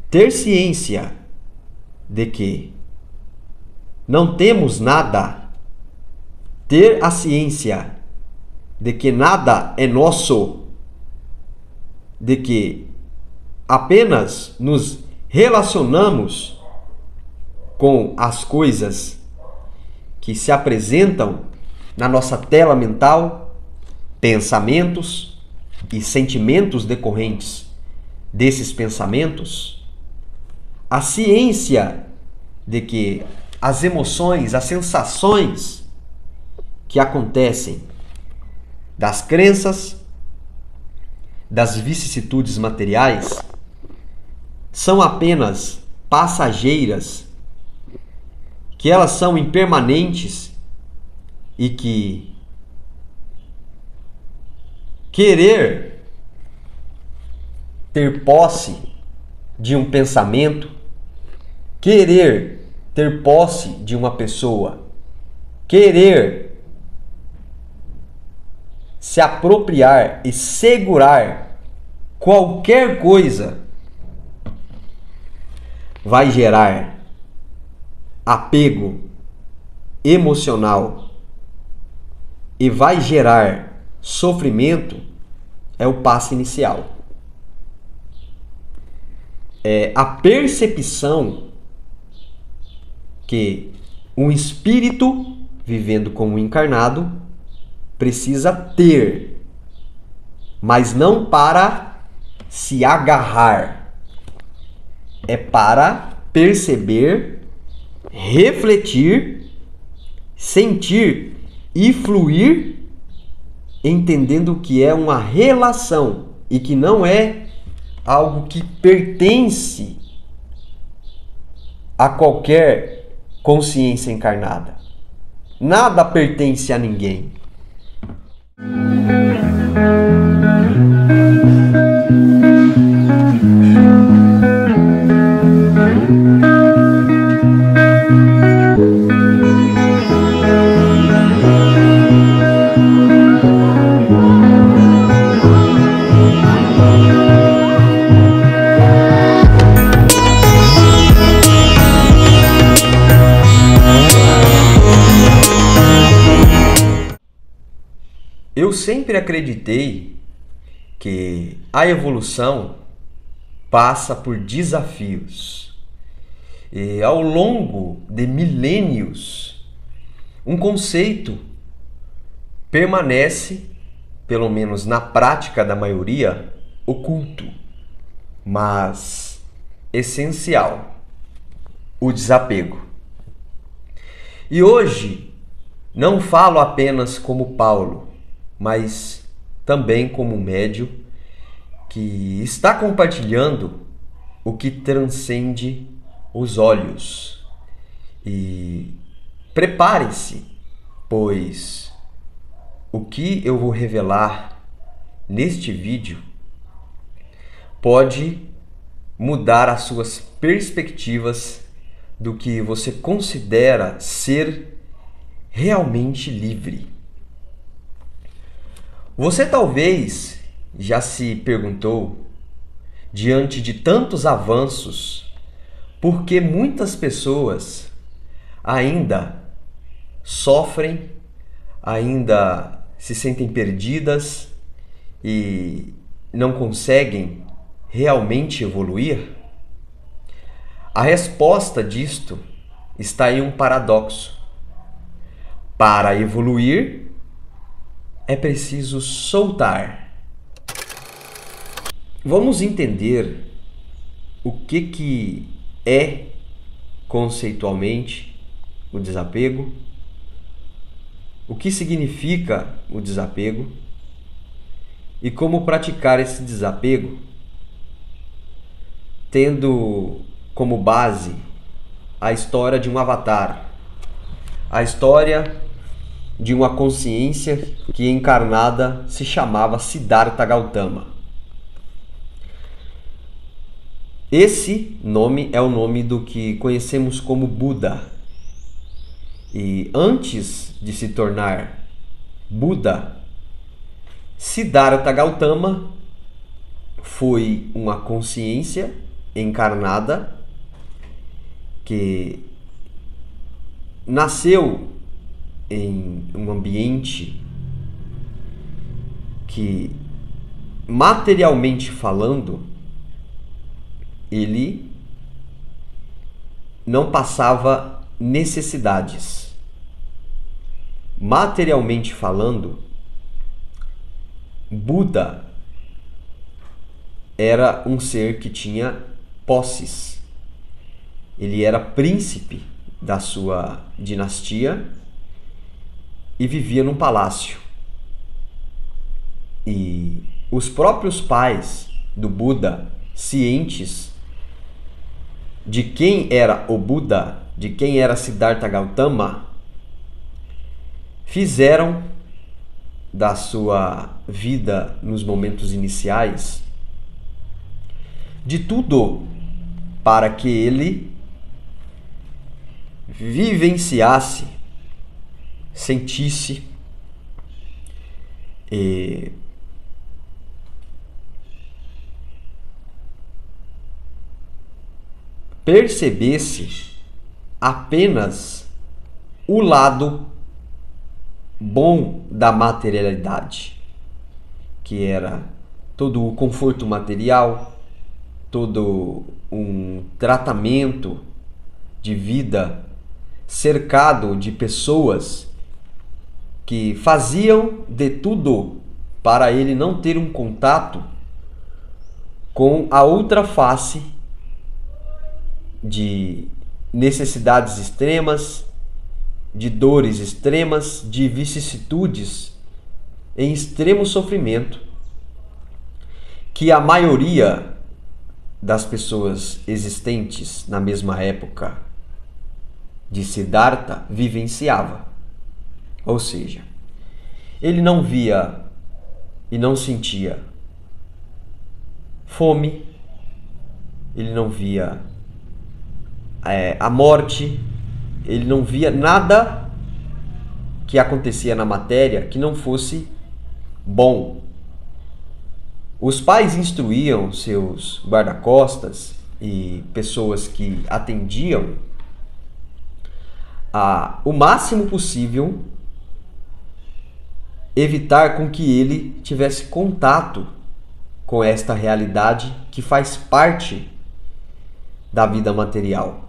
ter ciência de que não temos nada, ter a ciência de que nada é nosso, de que apenas nos relacionamos com as coisas que se apresentam na nossa tela mental, pensamentos e sentimentos decorrentes desses pensamentos, a ciência de que as emoções, as sensações que acontecem das crenças, das vicissitudes materiais, são apenas passageiras, que elas são impermanentes e que querer ter posse de um pensamento, querer ter posse de uma pessoa, querer se apropriar e segurar qualquer coisa vai gerar apego emocional e vai gerar sofrimento. É o passo inicial. É a percepção que um espírito vivendo como encarnado precisa ter, mas não para se agarrar. É para perceber, refletir, sentir e fluir, entendendo que é uma relação e que não é algo que pertence a qualquer consciência encarnada. Nada pertence a ninguém. Eu sempre acreditei que a evolução passa por desafios. E ao longo de milênios, um conceito permanece, pelo menos na prática da maioria, oculto, mas essencial: o desapego. E hoje não falo apenas como Paulo, mas também como médium que está compartilhando o que transcende os olhos. E prepare-se, pois o que eu vou revelar neste vídeo pode mudar as suas perspectivas do que você considera ser realmente livre. Você talvez já se perguntou, diante de tantos avanços, por que muitas pessoas ainda sofrem, ainda se sentem perdidas e não conseguem realmente evoluir? A resposta disto está em um paradoxo. Para evoluir, é preciso soltar. Vamos entender o que é conceitualmente o desapego, o que significa o desapego e como praticar esse desapego, tendo como base a história de um avatar, a história de uma consciência que encarnada se chamava Siddhartha Gautama. Esse nome é o nome do que conhecemos como Buda. E antes de se tornar Buda, Siddhartha Gautama foi uma consciência encarnada que nasceu em um ambiente que, materialmente falando, ele não passava necessidades. Materialmente falando, Buda era um ser que tinha posses. Ele era príncipe da sua dinastia e vivia num palácio. E os próprios pais do Buda, cientes de quem era o Buda, de quem era Siddhartha Gautama, fizeram da sua vida nos momentos iniciais de tudo para que ele vivenciasse, sentisse e percebesse apenas o lado bom da materialidade, que era todo o conforto material, todo um tratamento de vida cercado de pessoas que faziam de tudo para ele não ter um contato com a outra face de necessidades extremas, de dores extremas, de vicissitudes em extremo sofrimento que a maioria das pessoas existentes na mesma época de Siddhartha vivenciava. Ou seja, ele não via e não sentia fome, ele não via a morte, ele não via nada que acontecia na matéria que não fosse bom. Os pais instruíam seus guarda-costas e pessoas que atendiam a, o máximo possível, evitar com que ele tivesse contato com esta realidade que faz parte da vida material.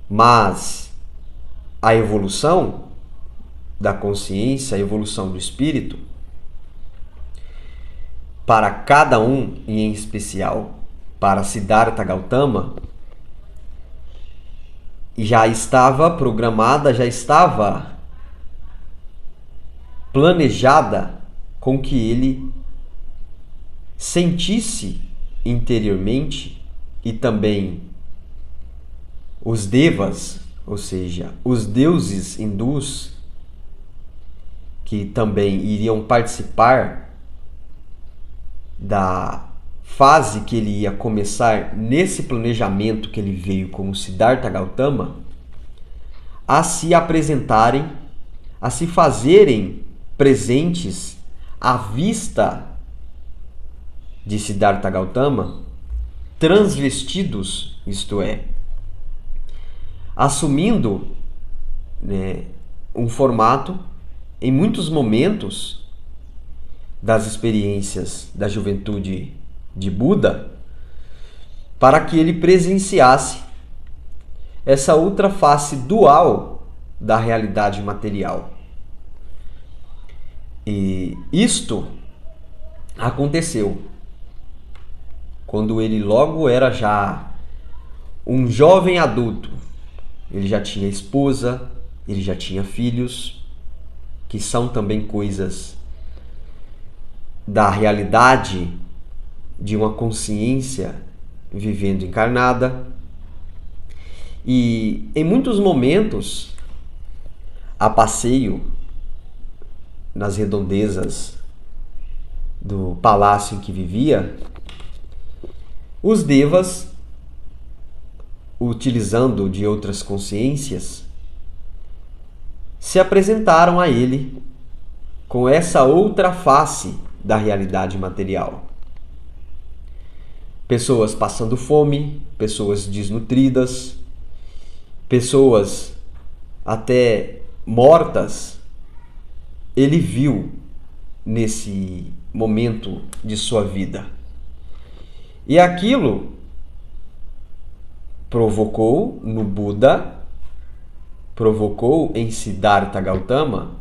Mas a evolução da consciência, a evolução do espírito, para cada um e em especial para Siddhartha Gautama, já estava programada, já estava planejada com que ele sentisse interiormente, e também os devas, ou seja, os deuses hindus, que também iriam participar da fase que ele ia começar nesse planejamento que ele veio como Siddhartha Gautama, a se apresentarem, a se fazerem presentes à vista de Siddhartha Gautama, transvestidos, isto é, assumindo, um formato, em muitos momentos das experiências da juventude de Buda, para que ele presenciasse essa outra face dual da realidade material. E isto aconteceu quando ele logo era já um jovem adulto. Ele já tinha esposa, ele já tinha filhos, que são também coisas da realidade de uma consciência vivendo encarnada. E em muitos momentos, a passeio nas redondezas do palácio em que vivia, os devas, utilizando de outras consciências, se apresentaram a ele com essa outra face da realidade material. pessoas passando fome, pessoas desnutridas, pessoas até mortas, ele viu nesse momento de sua vida. E aquilo provocou no Buda, provocou em Siddhartha Gautama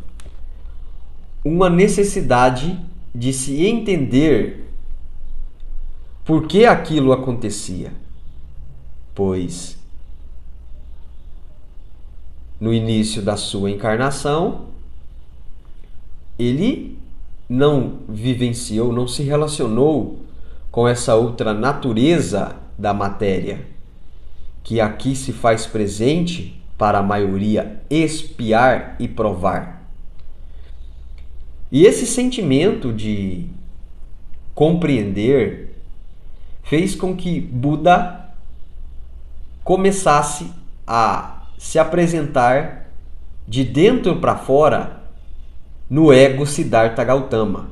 uma necessidade de se entender por que aquilo acontecia. Pois no início da sua encarnação, ele não vivenciou, não se relacionou com essa outra natureza da matéria, que aqui se faz presente para a maioria expiar e provar. E esse sentimento de compreender fez com que Buda começasse a se apresentar de dentro para fora no ego Siddhartha Gautama.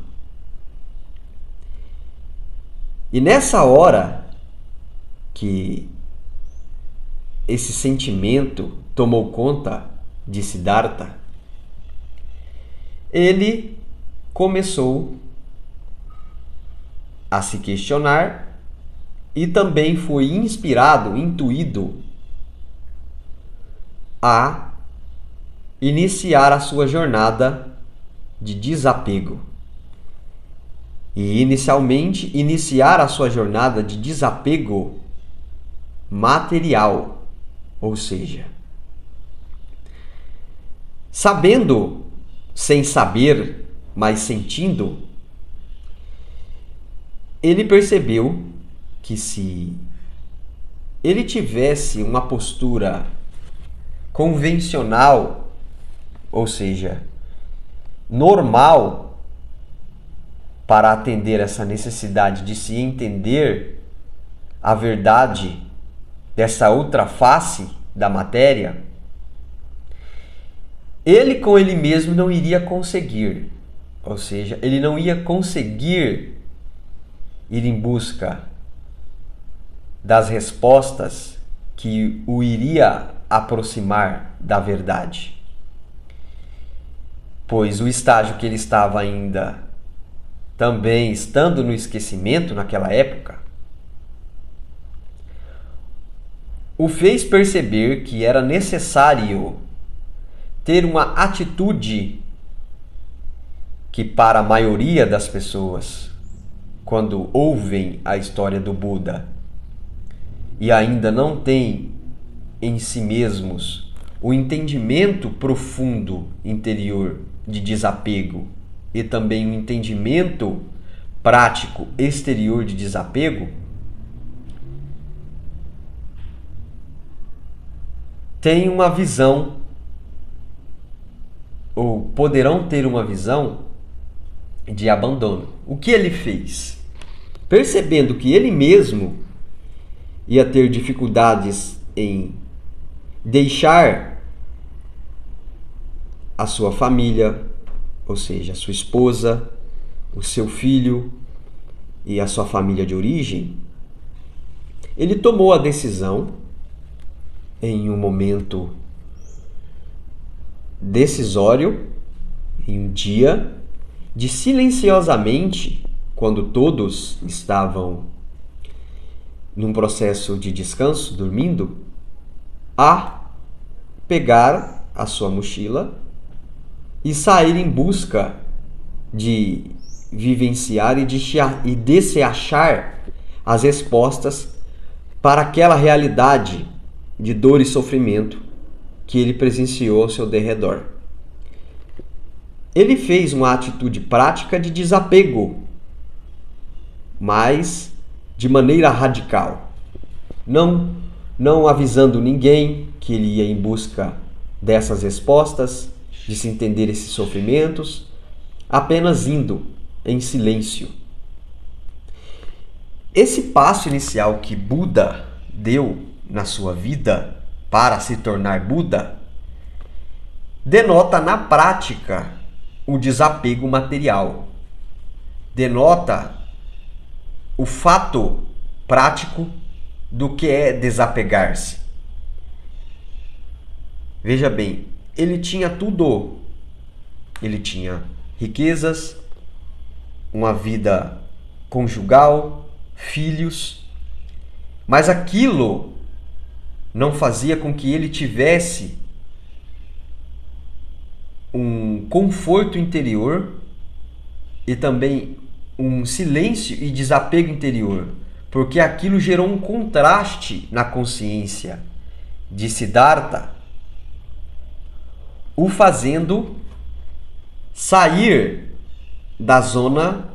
E nessa hora que esse sentimento tomou conta de Siddhartha, ele começou a se questionar e também foi inspirado, intuído a iniciar a sua jornada de desapego. E inicialmente iniciar a sua jornada de desapego material, ou seja, sabendo, sem saber, mas sentindo, ele percebeu que se ele tivesse uma postura convencional, ou seja, normal, para atender essa necessidade de se entender a verdade dessa outra face da matéria, ele com ele mesmo não iria conseguir, ou seja, ele não ia conseguir ir em busca das respostas que o iria aproximar da verdade. Pois o estágio que ele estava ainda também estando no esquecimento naquela época, o fez perceber que era necessário ter uma atitude que para a maioria das pessoas, quando ouvem a história do Buda e ainda não têm em si mesmos o entendimento profundo interior de desapego e também o entendimento prático exterior de desapego, tem uma visão, ou poderão ter uma visão de abandono. O que ele fez? Percebendo que ele mesmo ia ter dificuldades em deixar a sua família, ou seja, a sua esposa, o seu filho e a sua família de origem, ele tomou a decisão, em um momento decisório, em um dia, de silenciosamente, quando todos estavam num processo de descanso, dormindo, a pegar a sua mochila e sair em busca de vivenciar e de se achar as respostas para aquela realidade de dor e sofrimento que ele presenciou ao seu derredor. Ele fez uma atitude prática de desapego, mas de maneira radical, não avisando ninguém que ele ia em busca dessas respostas, de se entender esses sofrimentos, apenas indo em silêncio. Esse passo inicial que Buda deu na sua vida para se tornar Buda denota na prática o desapego material, denota o fato prático do que é desapegar-se. Veja bem, ele tinha tudo. Ele tinha riquezas, uma vida conjugal, filhos, mas aquilo não fazia com que ele tivesse um conforto interior e também um silêncio e desapego interior, porque aquilo gerou um contraste na consciência de Siddhartha, o fazendo sair da zona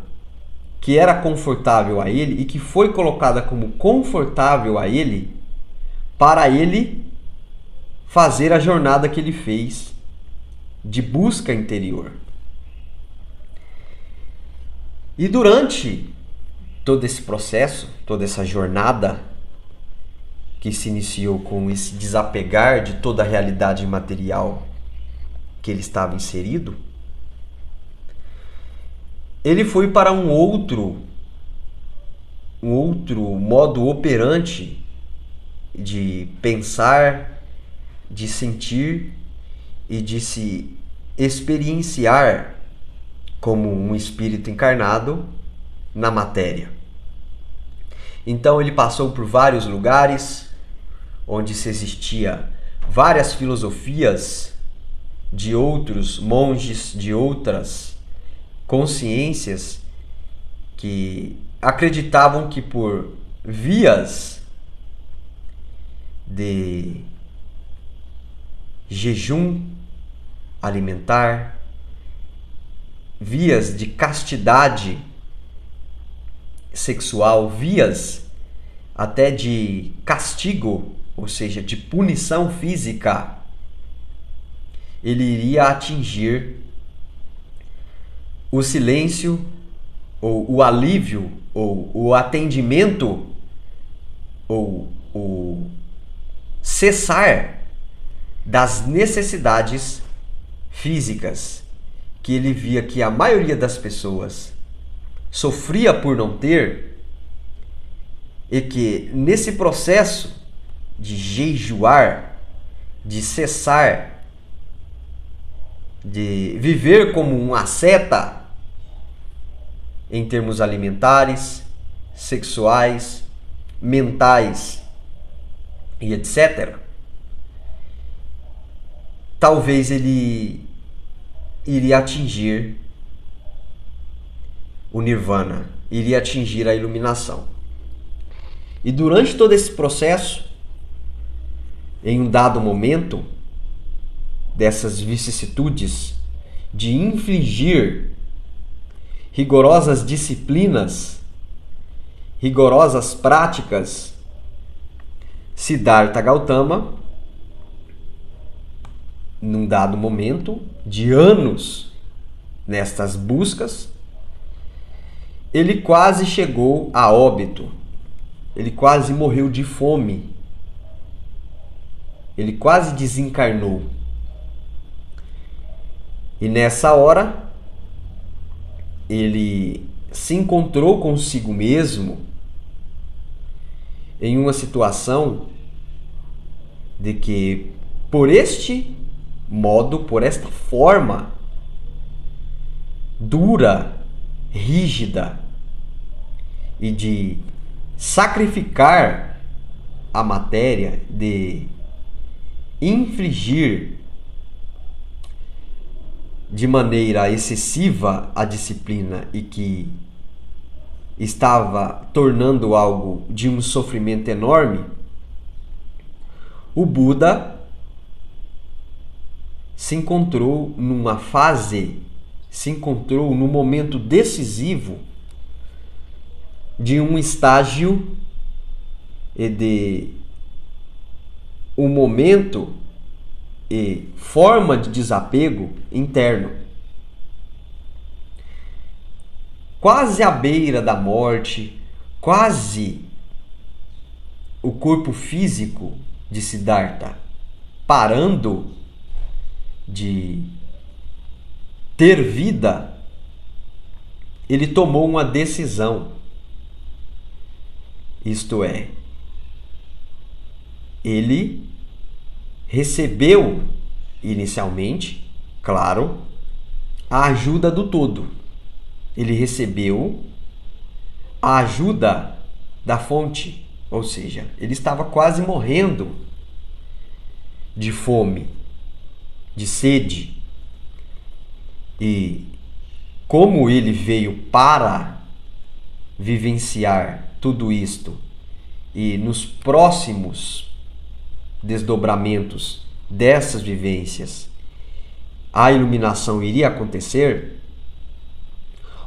que era confortável a ele e que foi colocada como confortável a ele, para ele fazer a jornada que ele fez de busca interior. E durante todo esse processo, toda essa jornada que se iniciou com esse desapegar de toda a realidade material que ele estava inserido, ele foi para um outro modo operante de pensar, de sentir e de se experienciar como um espírito encarnado na matéria. Então ele passou por vários lugares onde se existia várias filosofias de outros monges, de outras consciências que acreditavam que por vias de jejum alimentar, vias de castidade sexual, vias até de castigo, ou seja, de punição física, ele iria atingir o silêncio, ou o alívio, ou o atendimento, ou o cessar das necessidades físicas que ele via que a maioria das pessoas sofria por não ter, e que nesse processo de jejuar, de cessar, de viver como um asceta em termos alimentares, sexuais, mentais e etc., talvez ele iria atingir o nirvana, iria atingir a iluminação. E durante todo esse processo, em um dado momento dessas vicissitudes de infligir rigorosas disciplinas, rigorosas práticas, Siddhartha Gautama, num dado momento de anos nestas buscas, ele quase chegou a óbito, ele quase morreu de fome, ele quase desencarnou. E nessa hora, ele se encontrou consigo mesmo em uma situação de que, por este modo, por esta forma dura, rígida e de sacrificar a matéria, de infligir de maneira excessiva a disciplina e que estava tornando algo de um sofrimento enorme, o Buda se encontrou numa fase, se encontrou no momento decisivo de um estágio e de um momento e forma de desapego interno. Quase à beira da morte, quase o corpo físico de Siddhartha parando de ter vida, ele tomou uma decisão. Isto é, ele recebeu inicialmente, claro, a ajuda do todo. Ele recebeu a ajuda da fonte, ou seja, ele estava quase morrendo de fome, de sede. E como ele veio para vivenciar tudo isto, e nos próximos desdobramentos dessas vivências a iluminação iria acontecer,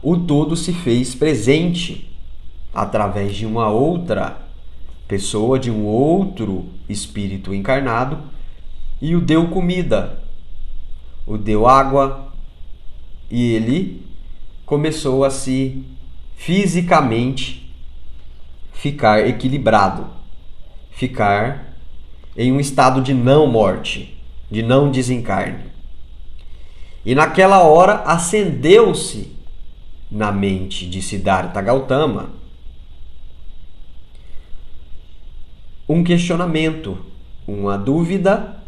o todo se fez presente através de uma outra pessoa, de um outro espírito encarnado, e o deu comida, o deu água, e ele começou a se fisicamente ficar equilibrado, ficar em um estado de não morte, de não desencarne. E naquela hora acendeu-se na mente de Siddhartha Gautama um questionamento, uma dúvida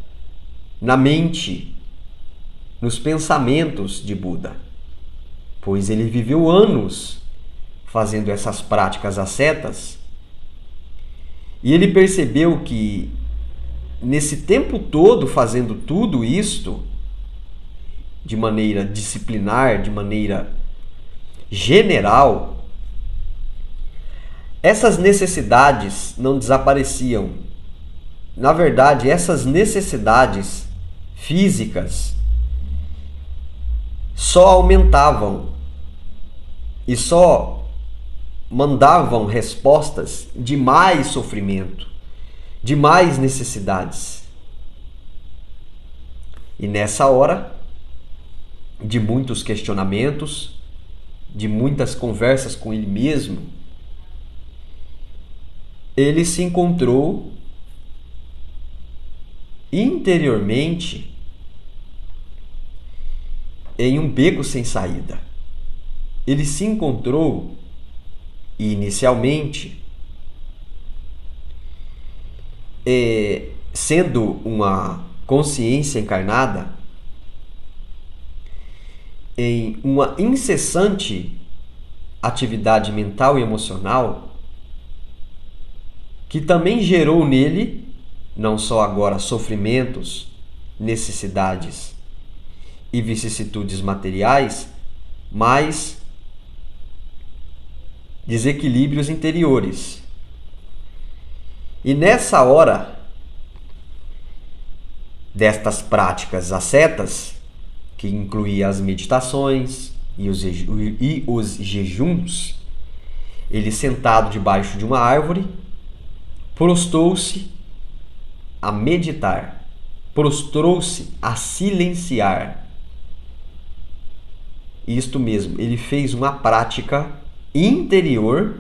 na mente, nos pensamentos de Buda, pois ele viveu anos fazendo essas práticas ascetas e ele percebeu que nesse tempo todo fazendo tudo isto de maneira disciplinar, de maneira general, essas necessidades não desapareciam. Na verdade, essas necessidades físicas só aumentavam e só mandavam respostas de mais sofrimento, de mais necessidades. E nessa hora, de muitos questionamentos, de muitas conversas com ele mesmo, ele se encontrou interiormente em um beco sem saída. Ele se encontrou inicialmente sendo uma consciência encarnada em uma incessante atividade mental e emocional que também gerou nele não só agora sofrimentos, necessidades e vicissitudes materiais, mas desequilíbrios interiores. E nessa hora destas práticas ascetas, que incluía as meditações e os jejuns, ele sentado debaixo de uma árvore, prostrou-se a meditar, prostrou-se a silenciar. Isto mesmo, ele fez uma prática interior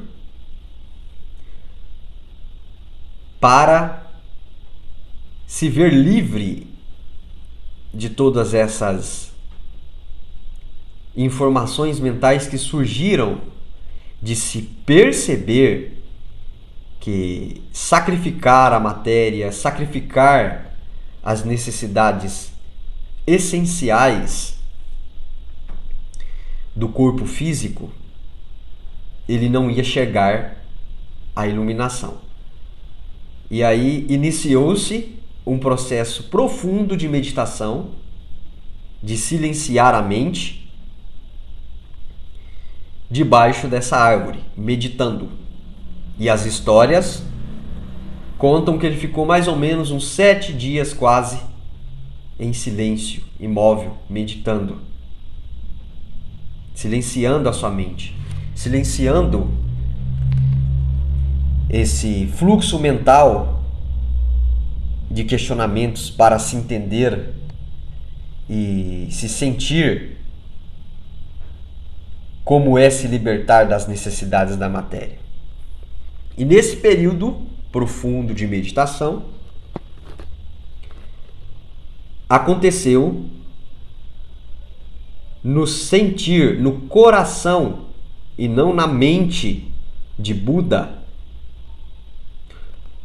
para se ver livre de todas essas informações mentais que surgiram, de se perceber que sacrificar a matéria, sacrificar as necessidades essenciais do corpo físico, ele não ia chegar à iluminação. E aí iniciou-se um processo profundo de meditação, de silenciar a mente debaixo dessa árvore, meditando. E as histórias contam que ele ficou mais ou menos uns 7 dias quase em silêncio, imóvel, meditando, silenciando a sua mente, silenciando esse fluxo mental de questionamentos para se entender e se sentir como é se libertar das necessidades da matéria. E nesse período profundo de meditação, aconteceu no sentir, no coração e não na mente de Buda,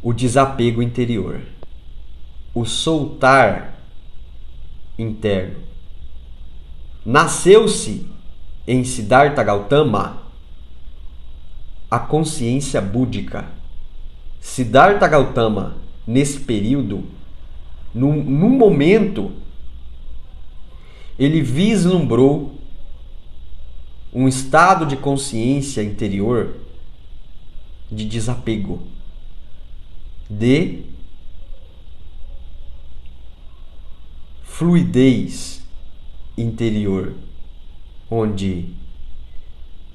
o desapego interior, o soltar interno. Nasceu-se em Siddhartha Gautama a consciência búdica. Siddhartha Gautama, nesse período, num momento, ele vislumbrou um estado de consciência interior de desapego, de fluidez interior, onde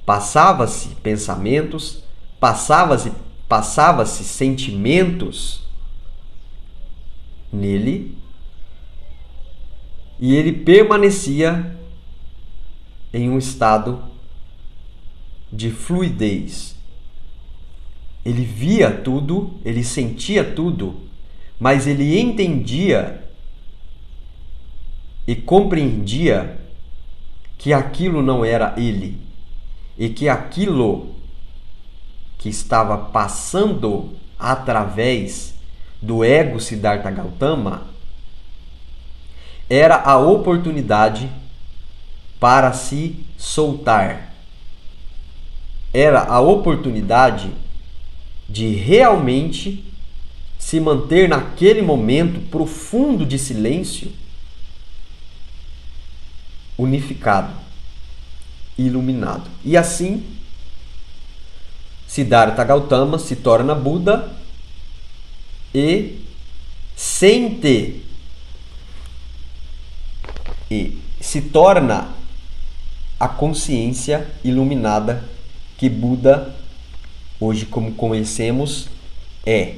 passava-se pensamentos, passava-se sentimentos nele, e ele permanecia em um estado de fluidez. Ele via tudo, ele sentia tudo, mas ele entendia e compreendia que aquilo não era ele, e que aquilo que estava passando através do ego Siddhartha Gautama era a oportunidade para se soltar. Era a oportunidade de realmente se manter naquele momento profundo de silêncio, unificado, iluminado. E assim, Siddhartha Gautama se torna Buda e sente e se torna a consciência iluminada que Buda, hoje como conhecemos, é.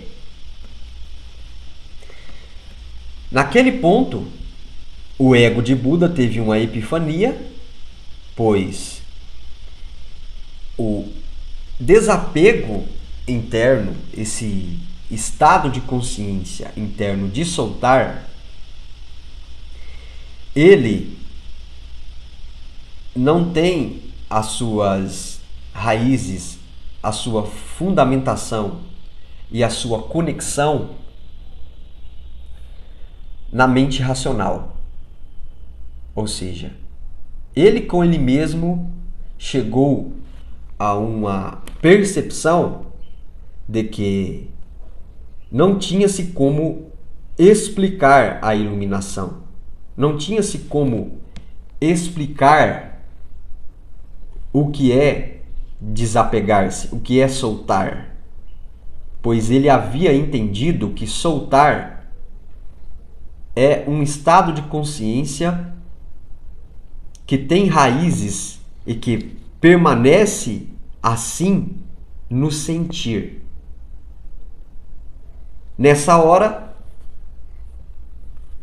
Naquele ponto, o ego de Buda teve uma epifania, pois o desapego interno, esse estado de consciência interno de soltar, ele não tem as suas raízes, a sua fundamentação e a sua conexão na mente racional. Ou seja, ele com ele mesmo chegou a uma percepção de que não tinha-se como explicar a iluminação. Não tinha-se como explicar o que é desapegar-se, o que é soltar. Pois ele havia entendido que soltar é um estado de consciência que tem raízes e que permanece assim no sentir. Nessa hora,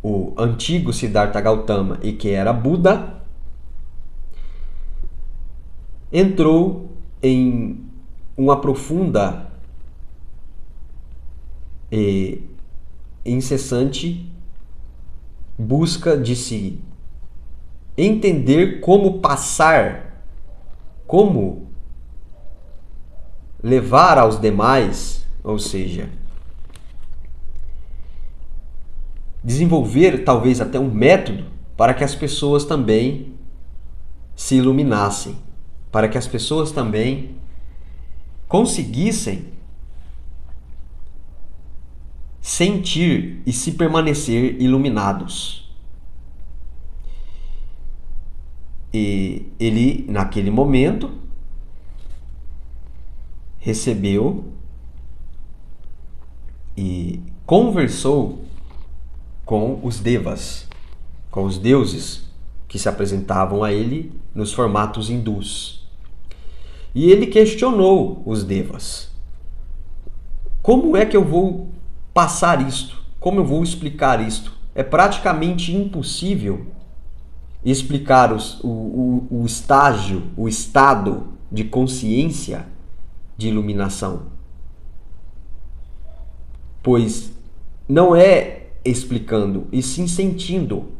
o antigo Siddhartha Gautama, e que era Buda, entrou em uma profunda e incessante busca de se entender como passar, como levar aos demais, ou seja, desenvolver talvez até um método para que as pessoas também se iluminassem, para que as pessoas também conseguissem sentir e se permanecer iluminados. E ele, naquele momento, recebeu e conversou com os devas, com os deuses que se apresentavam a ele nos formatos hindus. E ele questionou os devas. Como é que eu vou passar isto? Como eu vou explicar isto? É praticamente impossível explicar o estágio, o estado de consciência de iluminação. Pois não é explicando, e sim sentindo.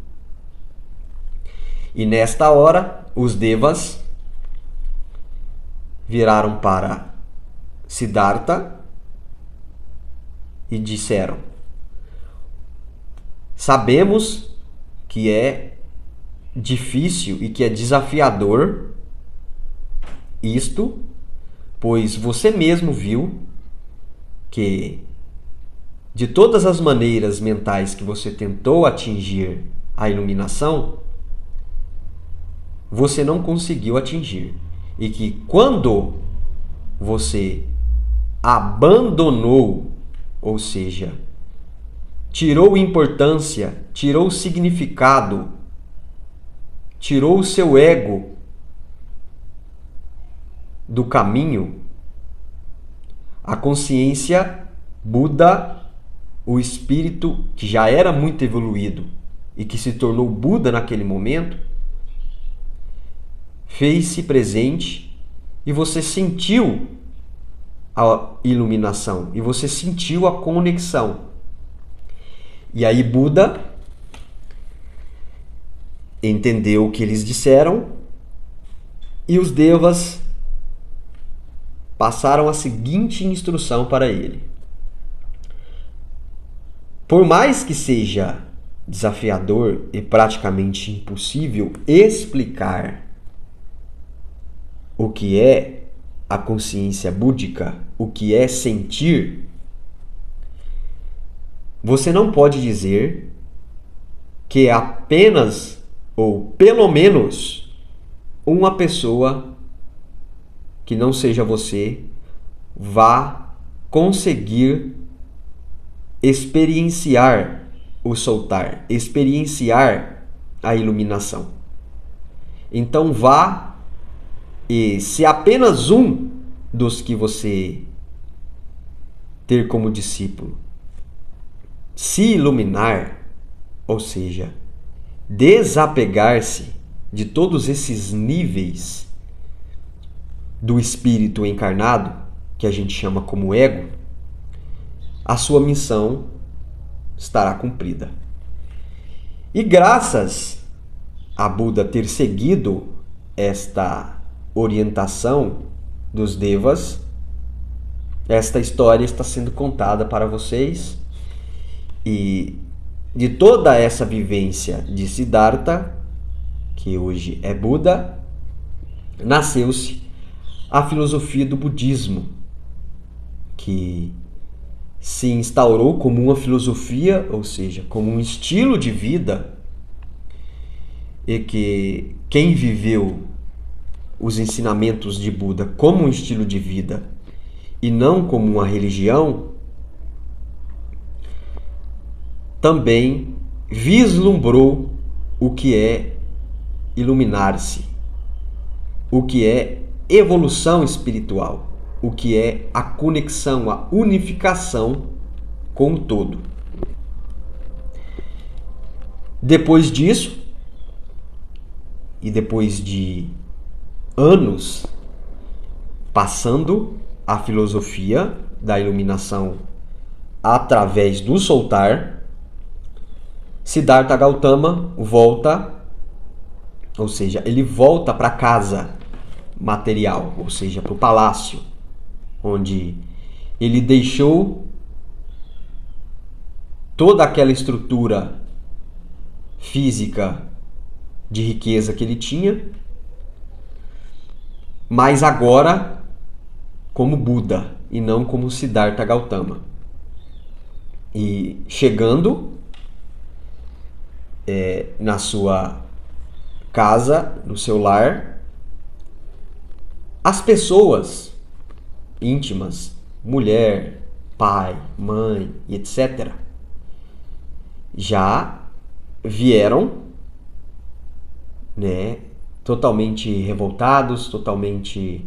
E nesta hora, os devas viraram para Siddhartha e disseram: sabemos que é difícil e que é desafiador isto, pois você mesmo viu que de todas as maneiras mentais que você tentou atingir a iluminação, você não conseguiu atingir. E que quando você abandonou, ou seja, tirou importância, tirou significado, tirou o seu ego do caminho, a consciência Buda, o espírito que já era muito evoluído e que se tornou Buda naquele momento, fez-se presente e você sentiu a iluminação e você sentiu a conexão. E aí Buda entendeu o que eles disseram e os devas passaram a seguinte instrução para ele: por mais que seja desafiador e praticamente impossível explicar o que é a consciência búdica, o que é sentir, você não pode dizer que apenas ou pelo menos uma pessoa que não seja você vá conseguir experienciar o soltar, experienciar a iluminação. Então vá e se apenas um dos que você ter como discípulo se iluminar, ou seja, desapegar-se de todos esses níveis do espírito encarnado, que a gente chama como ego, a sua missão estará cumprida. E graças a Buda ter seguido esta orientação dos devas, esta história está sendo contada para vocês, e de toda essa vivência de Siddhartha, que hoje é Buda, nasceu-se a filosofia do budismo, que se instaurou como uma filosofia, ou seja, como um estilo de vida, e que quem viveu os ensinamentos de Buda como um estilo de vida e não como uma religião, também vislumbrou o que é iluminar-se, o que é evolução espiritual, o que é a conexão, a unificação com o todo. Depois disso, e depois de anos passando a filosofia da iluminação através do soltar, Siddhartha Gautama volta, ou seja, ele volta para a casa material, ou seja, para o palácio, onde ele deixou toda aquela estrutura física de riqueza que ele tinha, mas agora como Buda e não como Siddhartha Gautama. E chegando na sua casa, no seu lar, as pessoas íntimas, mulher, pai, mãe, etc., já vieram, totalmente revoltados, totalmente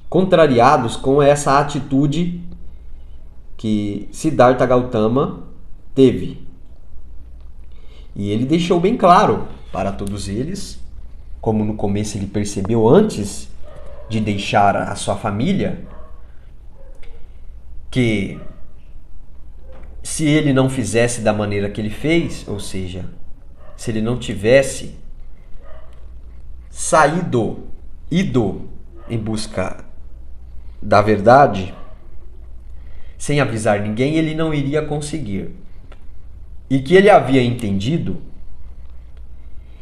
contrariados com essa atitude que Siddhartha Gautama teve. E ele deixou bem claro para todos eles, como no começo ele percebeu antes de deixar a sua família, que se ele não fizesse da maneira que ele fez, ou seja, se ele não tivesse ido em busca da verdade, sem avisar ninguém, ele não iria conseguir. E que ele havia entendido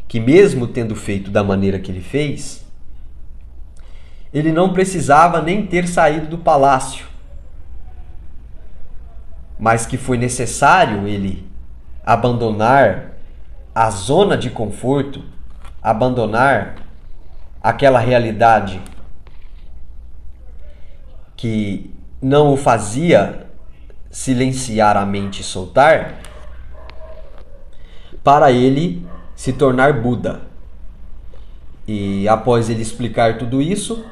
que, mesmo tendo feito da maneira que ele fez, ele não precisava nem ter saído do palácio, mas que foi necessário ele abandonar a zona de conforto, abandonar aquela realidade que não o fazia silenciar a mente e soltar, para ele se tornar Buda. E após ele explicar tudo isso,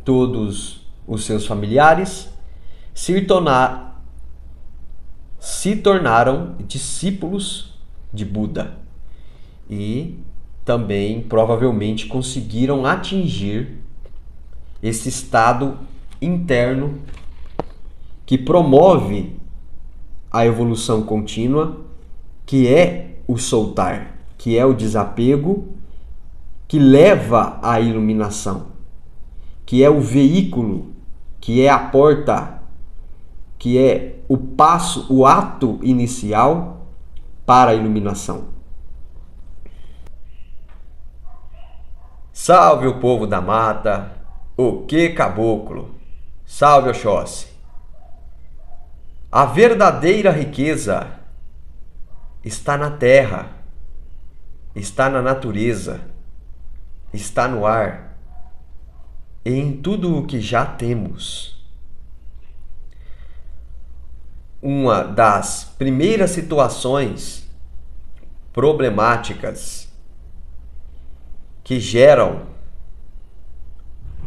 todos os seus familiares se tornaram discípulos de Buda e também provavelmente conseguiram atingir esse estado interno que promove a evolução contínua, que é o soltar, que é o desapego, que leva à iluminação, que é o veículo, que é a porta, que é o passo, o ato inicial para a iluminação. Salve o povo da mata, o que caboclo, salve Oxóssi. A verdadeira riqueza está na terra, está na natureza, está no ar e em tudo o que já temos. Uma das primeiras situações problemáticas que geram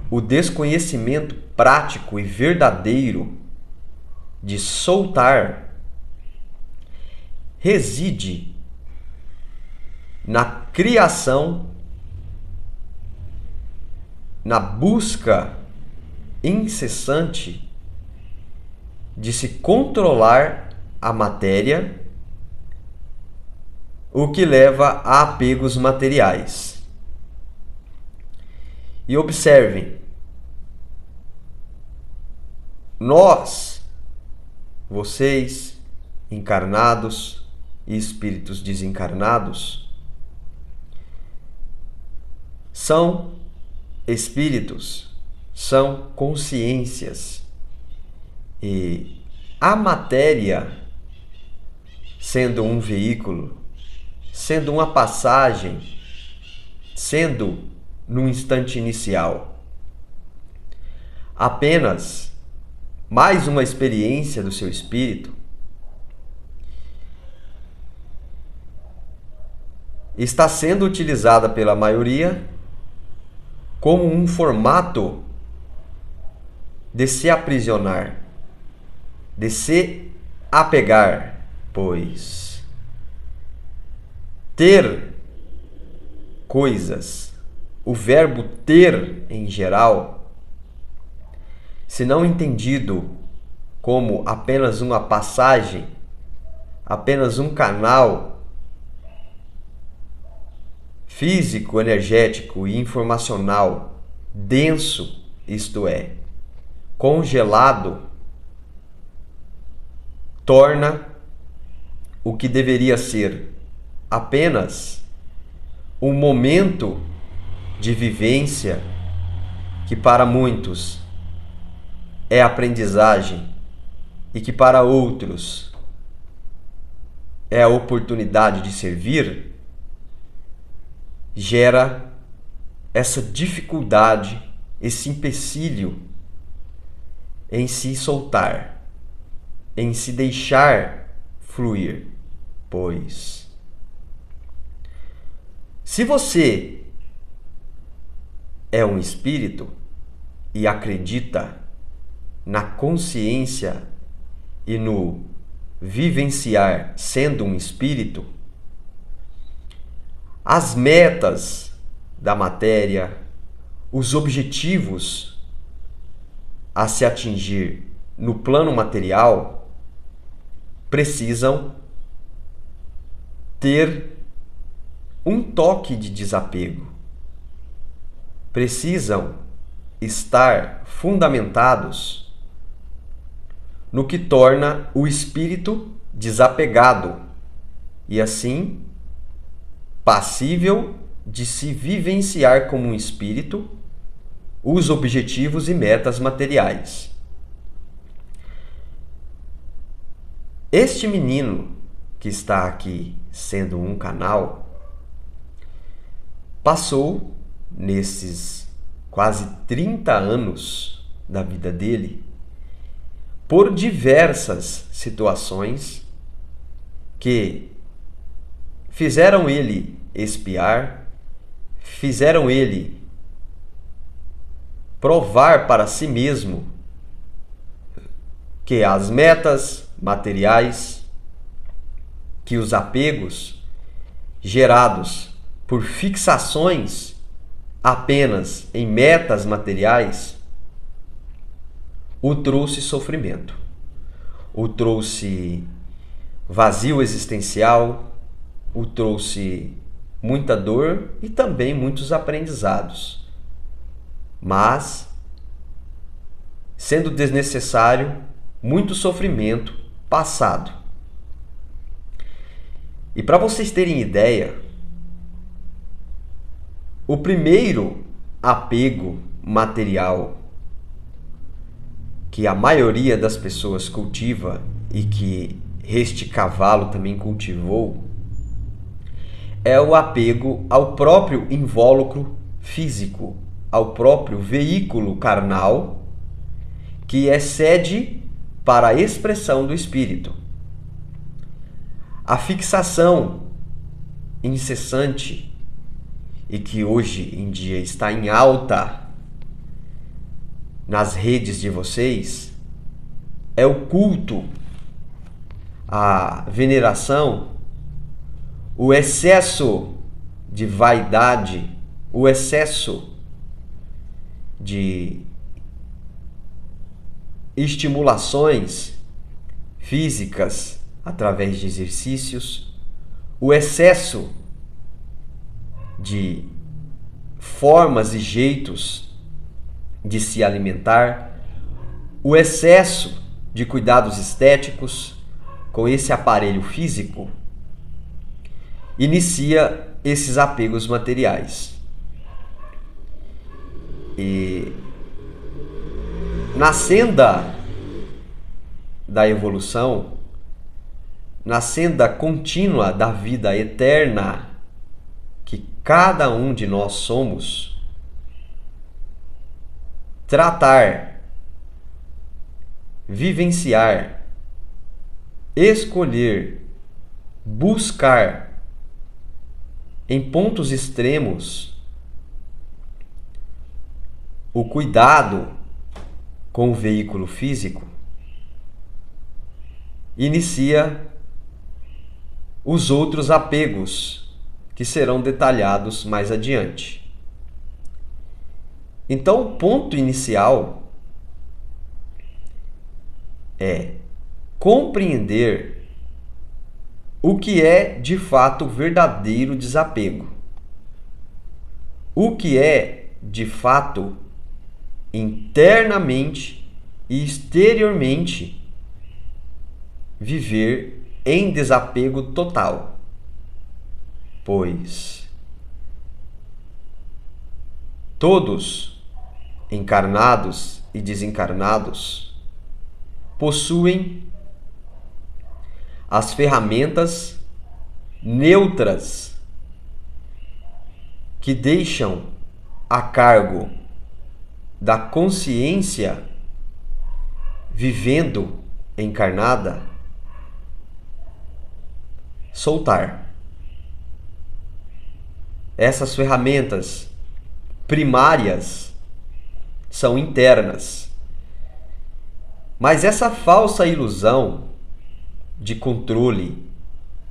o desconhecimento prático e verdadeiro de soltar reside na criação, na busca incessante de se controlar a matéria, o que leva a apegos materiais. E observem, nós, vocês, encarnados e espíritos desencarnados, são espíritos, são consciências. E a matéria, sendo um veículo, sendo uma passagem, sendo no instante inicial apenas mais uma experiência do seu espírito, está sendo utilizada pela maioria como um formato de se aprisionar, de se apegar, pois ter coisas, o verbo ter em geral, se não entendido como apenas uma passagem, apenas um canal físico, energético e informacional denso, isto é, congelado, torna o que deveria ser apenas um momento de vivência, que para muitos é aprendizagem e que para outros é a oportunidade de servir, gera essa dificuldade, esse empecilho em se soltar, em se deixar fluir. Pois, se você é um espírito e acredita na consciência e no vivenciar sendo um espírito, as metas da matéria, os objetivos a se atingir no plano material precisam ter um toque de desapego. Precisam estar fundamentados no que torna o espírito desapegado e assim passível de se vivenciar como um espírito os objetivos e metas materiais. Este menino que está aqui sendo um canal passou nesses quase 30 anos da vida dele por diversas situações que fizeram ele espiar, fizeram ele provar para si mesmo que as metas materiais, que os apegos gerados por fixações apenas em metas materiais o trouxe sofrimento, o trouxe vazio existencial, o trouxe muita dor e também muitos aprendizados. Mas, sendo desnecessário, muito sofrimento passado. E para vocês terem ideia, o primeiro apego material que a maioria das pessoas cultiva e que este cavalo também cultivou é o apego ao próprio invólucro físico, ao próprio veículo carnal, que é sede para a expressão do espírito. A fixação incessante e que hoje em dia está em alta nas redes de vocês é o culto, a veneração, o excesso de vaidade, o excesso de estimulações físicas através de exercícios, o excesso de formas e jeitos de se alimentar, o excesso de cuidados estéticos com esse aparelho físico, inicia esses apegos materiais. E na senda da evolução, na senda contínua da vida eterna que cada um de nós somos, tratar, vivenciar, escolher, buscar em pontos extremos o cuidado com o veículo físico, inicia os outros apegos que serão detalhados mais adiante. Então, o ponto inicial é compreender o que é de fato verdadeiro desapego. O que é de fato internamente e exteriormente viver em desapego total. Pois todos, encarnados e desencarnados, possuem as ferramentas neutras que deixam a cargo da consciência vivendo encarnada soltar. Essas ferramentas primárias são internas. Mas essa falsa ilusão de controle,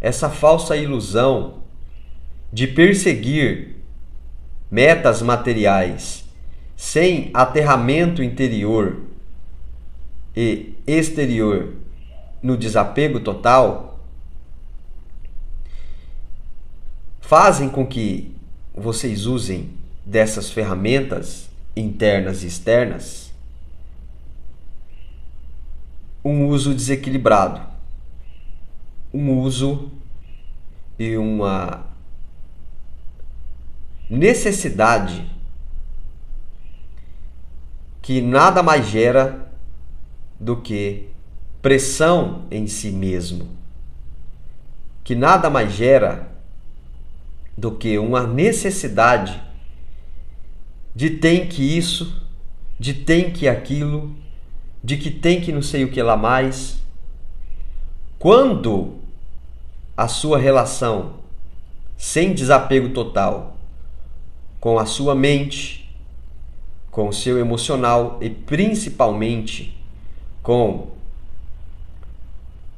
essa falsa ilusão de perseguir metas materiais sem aterramento interior e exterior no desapego total, fazem com que vocês usem dessas ferramentas internas e externas um uso desequilibrado, um uso e uma necessidade que nada mais gera do que pressão em si mesmo, que nada mais gera do que uma necessidade de tem que isso, de tem que aquilo, de que tem que não sei o que lá mais. Quando a sua relação sem desapego total com a sua mente, com o seu emocional e principalmente com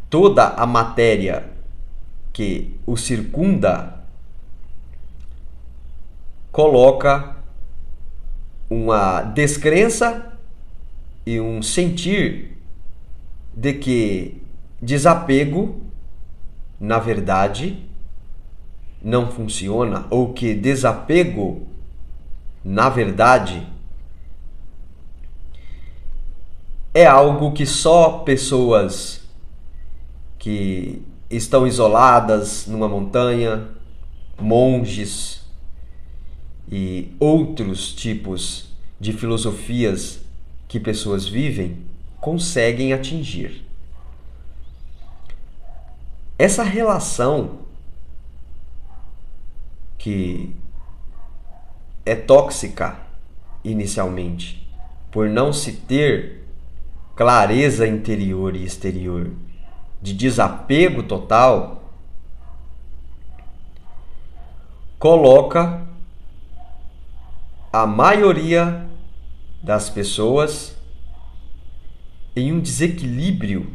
toda a matéria que o circunda, coloca uma descrença e um sentir de que desapego, na verdade, não funciona, ou que desapego, na verdade, é algo que só pessoas que estão isoladas numa montanha, monges e outros tipos de filosofias que pessoas vivem, conseguem atingir. Essa relação que é tóxica inicialmente, por não se ter clareza interior e exterior, de desapego total, coloca a maioria das pessoas em um desequilíbrio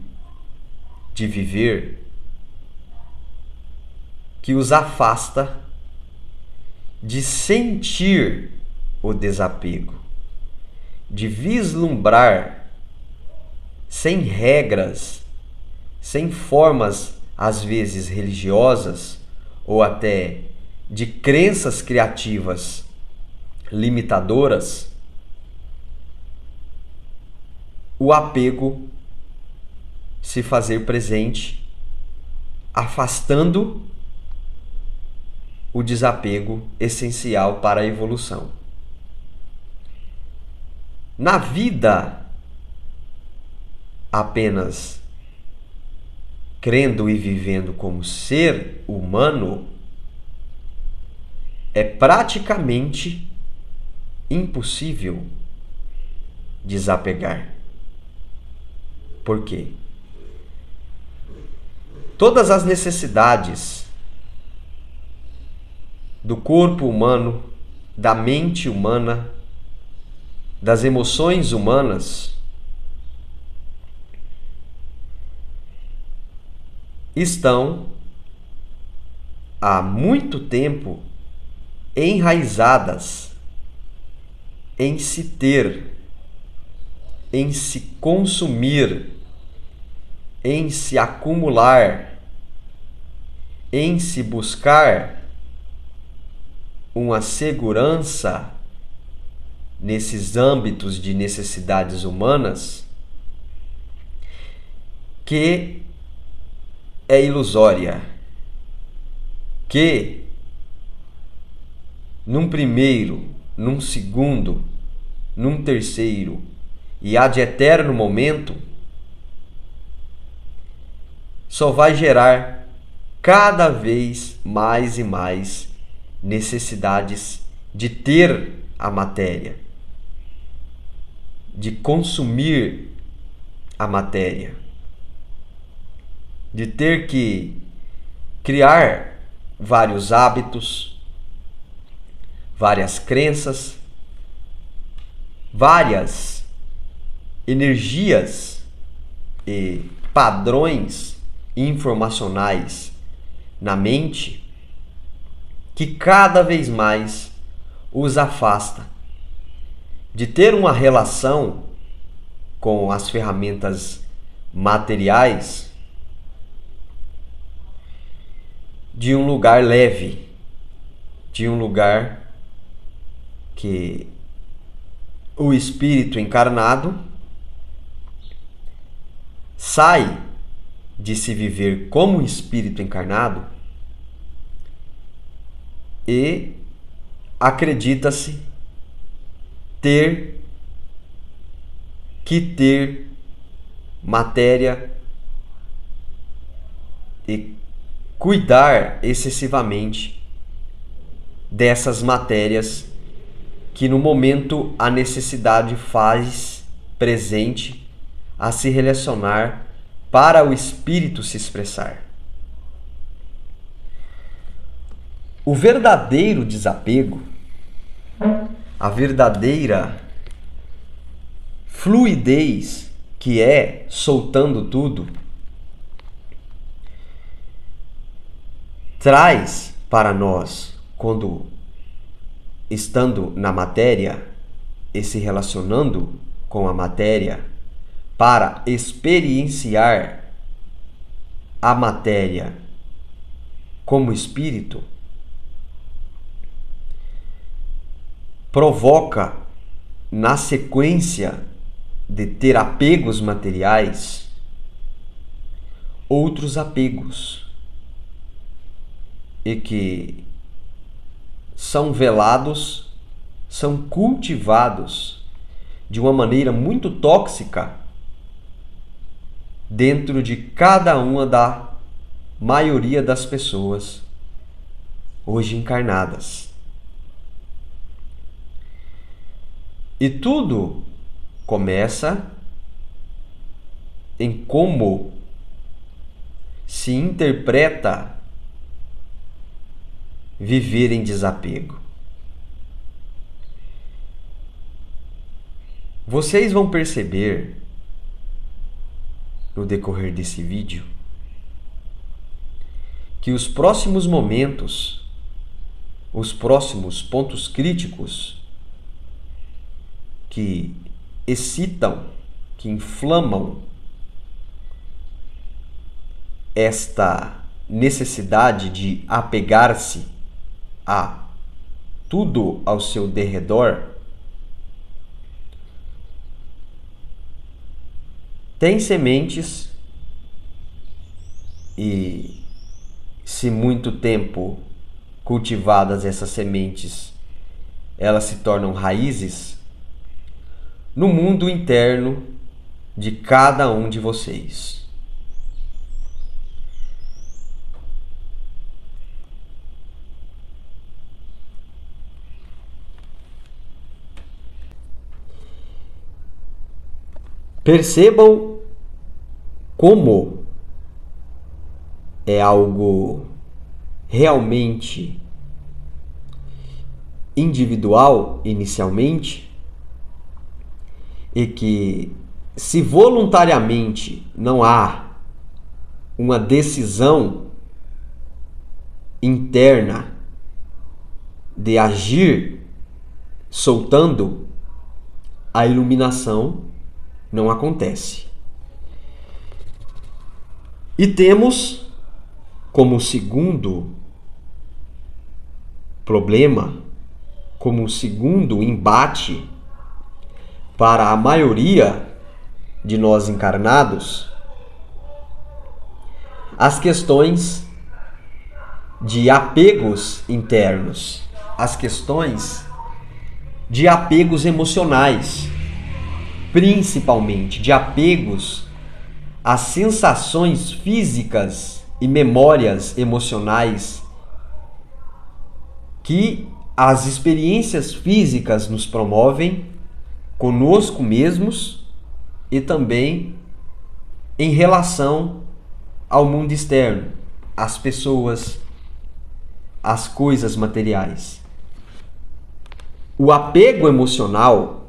de viver que os afasta de sentir o desapego, de vislumbrar sem regras, sem formas às vezes religiosas ou até de crenças criativas limitadoras, o apego se fazer presente, afastando o desapego essencial para a evolução. Na vida, apenas crendo e vivendo como ser humano, é praticamente impossível desapegar. Por quê? Todas as necessidades do corpo humano, da mente humana, das emoções humanas estão há muito tempo enraizadas em se ter, em se consumir, em se acumular, em se buscar uma segurança nesses âmbitos de necessidades humanas que é ilusória, que num primeiro, num segundo, num terceiro e ad eterno momento só vai gerar cada vez mais e mais necessidades de ter a matéria, de consumir a matéria, de ter que criar vários hábitos, várias crenças, várias energias e padrões informacionais na mente que cada vez mais os afasta de ter uma relação com as ferramentas materiais de um lugar leve, de um lugar que o espírito encarnado sai de se viver como espírito encarnado e acredita-se ter matéria e cuidar excessivamente dessas matérias que no momento a necessidade faz presente a se relacionar para o espírito se expressar. O verdadeiro desapego, a verdadeira fluidez que é soltando tudo, traz para nós, quando estando na matéria e se relacionando com a matéria, para experienciar a matéria como espírito, provoca, na sequência de ter apegos materiais, outros apegos, e que são velados, são cultivados de uma maneira muito tóxica dentro de cada uma da maioria das pessoas hoje encarnadas. E tudo começa em como se interpreta viver em desapego. Vocês vão perceber no decorrer desse vídeo que os próximos momentos, os próximos pontos críticos que excitam, que inflamam esta necessidade de apegar-se a tudo ao seu derredor, tem sementes e, se muito tempo cultivadas essas sementes, elas se tornam raízes no mundo interno de cada um de vocês. Percebam como é algo realmente individual inicialmente, e que, se voluntariamente não há uma decisão interna de agir soltando, a iluminação não acontece. E temos como segundo problema, como segundo embate para a maioria de nós encarnados, as questões de apegos internos, as questões de apegos emocionais, principalmente de apegos às sensações físicas e memórias emocionais que as experiências físicas nos promovem conosco mesmos e também em relação ao mundo externo, às pessoas, às coisas materiais. O apego emocional,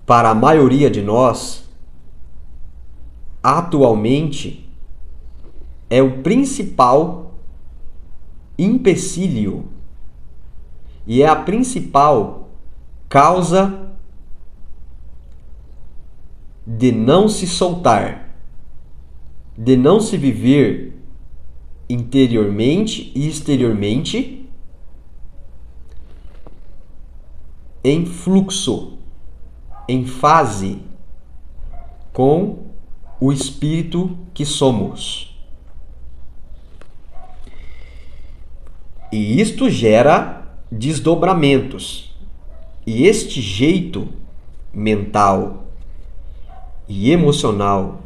para a maioria de nós, atualmente, é o principal empecilho e é a principal causa de não se soltar, de não se viver interiormente e exteriormente em fluxo, em fase com o espírito que somos. E isto gera desdobramentos. E este jeito mental e emocional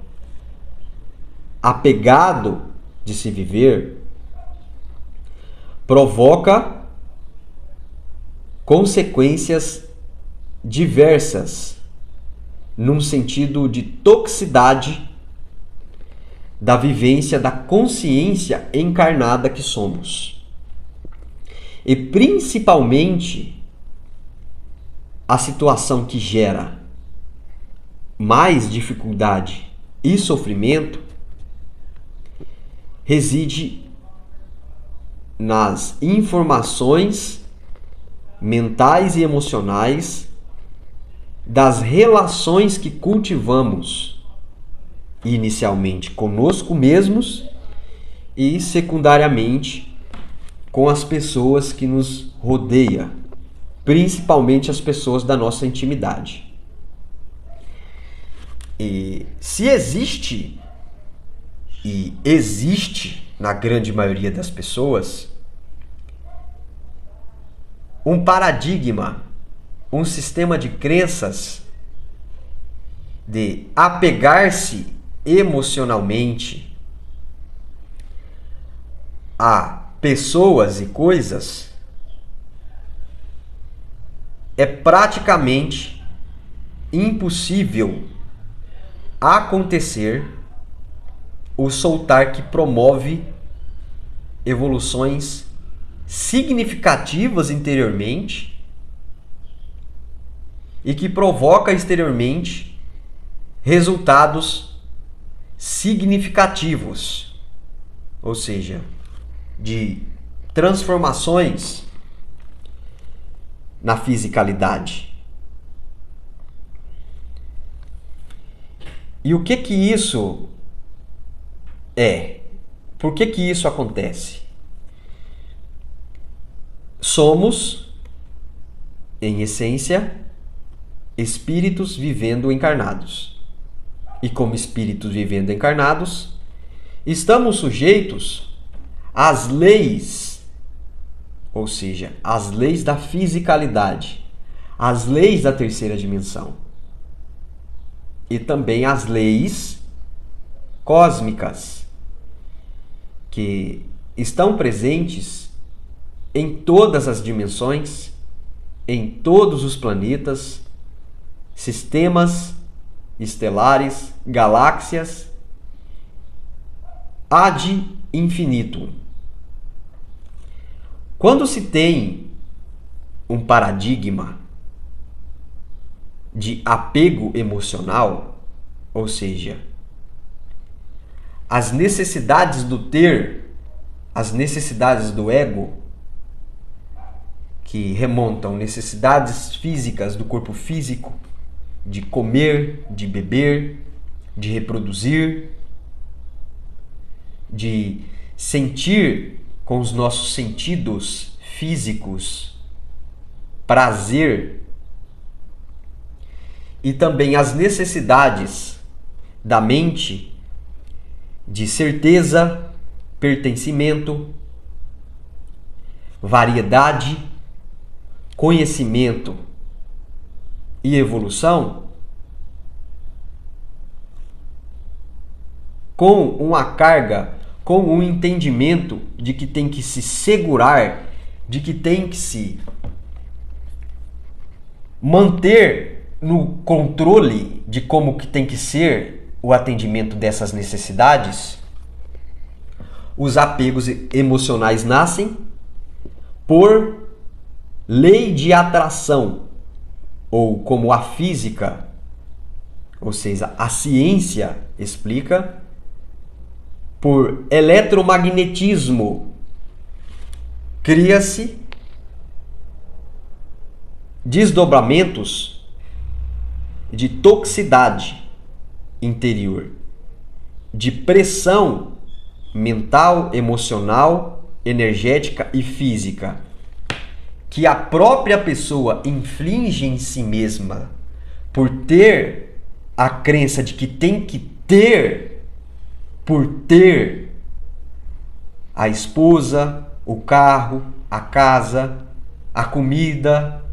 apegado de se viver provoca consequências diversas num sentido de toxicidade da vivência da consciência encarnada que somos. E principalmente a situação que gera mais dificuldade e sofrimento reside nas informações mentais e emocionais das relações que cultivamos inicialmente conosco mesmos e secundariamente com as pessoas que nos rodeiam, principalmente as pessoas da nossa intimidade. E se existe, e existe na grande maioria das pessoas, um paradigma, um sistema de crenças de apegar-se emocionalmente a pessoas e coisas, é praticamente impossível acontecer o soltar que promove evoluções significativas interiormente e que provoca exteriormente resultados significativos, ou seja, de transformações na fisicalidade. E o que isso é? Por que isso acontece? Somos, em essência, espíritos vivendo encarnados. E como espíritos vivendo encarnados, estamos sujeitos às leis, ou seja, às leis da fisicalidade, às leis da terceira dimensão e também às leis cósmicas que estão presentes em todas as dimensões, em todos os planetas, sistemas estelares, galáxias, ad infinitum. Quando se tem um paradigma de apego emocional, ou seja, as necessidades do ter, as necessidades do ego, que remontam necessidades físicas do corpo físico, de comer, de beber, de reproduzir, de sentir com os nossos sentidos físicos prazer, e também as necessidades da mente de certeza, pertencimento, variedade, conhecimento e evolução, com uma carga, com um entendimento de que tem que se segurar, de que tem que se manter no controle de como que tem que ser o atendimento dessas necessidades, os apegos emocionais nascem por lei de atração, ou como a física, ou seja, a ciência explica, por eletromagnetismo. Cria-se desdobramentos de toxicidade interior, de pressão mental, emocional, energética e física, que a própria pessoa inflige em si mesma por ter a crença de que tem que ter por ter a esposa, o carro, a casa, a comida,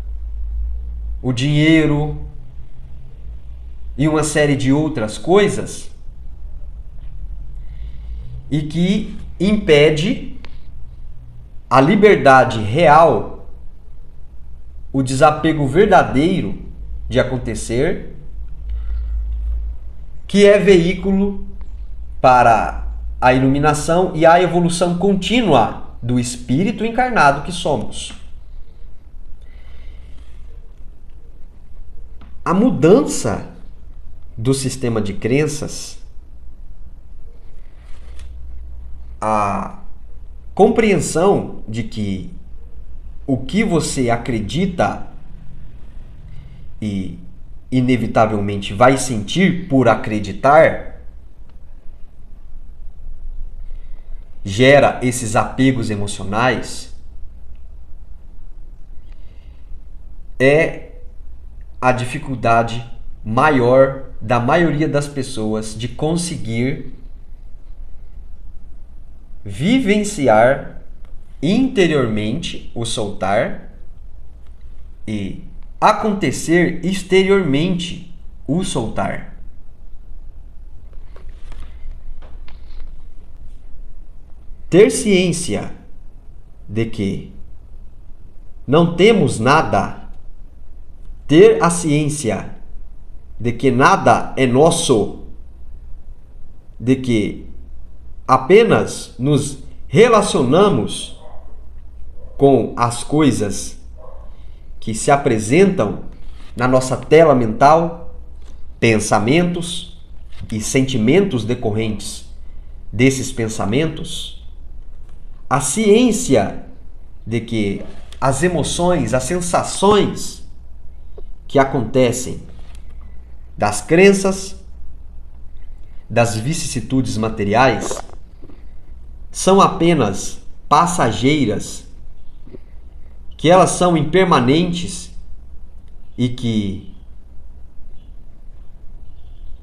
o dinheiro e uma série de outras coisas, e que impede a liberdade real, o desapego verdadeiro de acontecer, que é veículo para a iluminação e a evolução contínua do espírito encarnado que somos. A mudança do sistema de crenças, a compreensão de que o que você acredita e inevitavelmente vai sentir por acreditar gera esses apegos emocionais, é a dificuldade maior da maioria das pessoas de conseguir vivenciar interiormente o soltar e acontecer exteriormente o soltar. Ter ciência de que não temos nada, ter a ciência de que nada é nosso, de que apenas nos relacionamos com as coisas que se apresentam na nossa tela mental, pensamentos e sentimentos decorrentes desses pensamentos, a ciência de que as emoções, as sensações que acontecem das crenças, das vicissitudes materiais, são apenas passageiras, que elas são impermanentes e que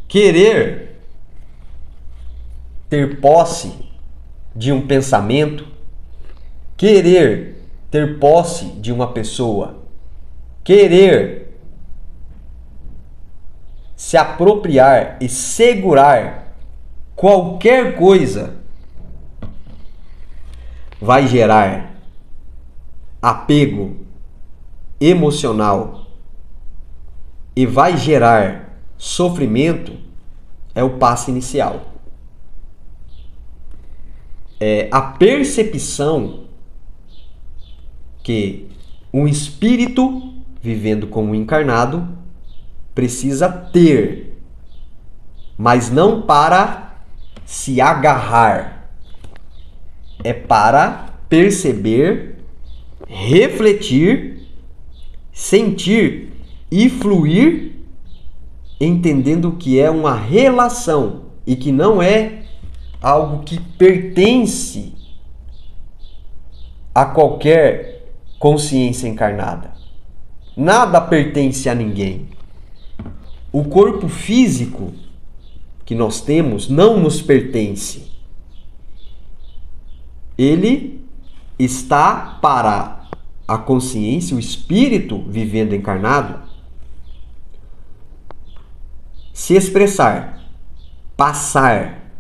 querer ter posse de um pensamento, querer ter posse de uma pessoa, querer se apropriar e segurar qualquer coisa vai gerar apego emocional e vai gerar sofrimento. É o passo inicial. É a percepção que um espírito vivendo como encarnado precisa ter, mas não para se agarrar. É para perceber, refletir, sentir e fluir, entendendo que é uma relação e que não é algo que pertence a qualquer consciência encarnada. Nada pertence a ninguém. O corpo físico que nós temos não nos pertence. Ele está para a consciência, o espírito vivendo encarnado, se expressar, passar,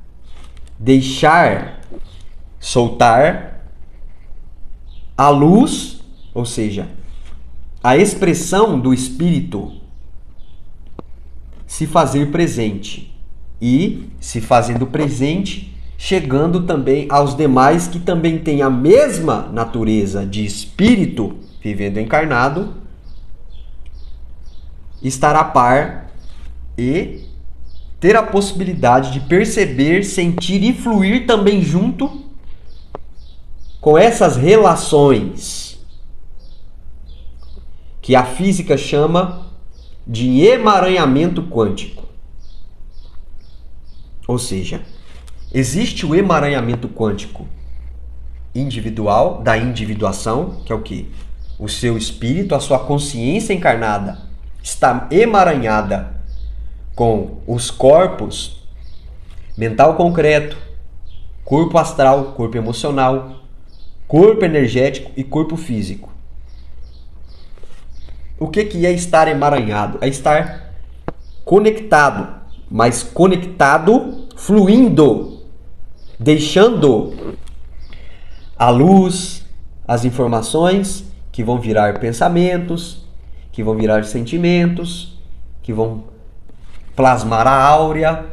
deixar, soltar a luz, ou seja, a expressão do espírito se fazer presente e, se fazendo presente, chegando também aos demais que também têm a mesma natureza de espírito vivendo encarnado, estar a par e ter a possibilidade de perceber, sentir e fluir também junto com essas relações que a física chama de emaranhamento quântico. Ou seja, existe o emaranhamento quântico individual, da individuação, que é o quê? O seu espírito, a sua consciência encarnada está emaranhada com os corpos mental concreto, corpo astral, corpo emocional, corpo energético e corpo físico. O que é estar emaranhado? É estar conectado, mas conectado, fluindo, deixando a luz, as informações que vão virar pensamentos, que vão virar sentimentos, que vão plasmar a áurea,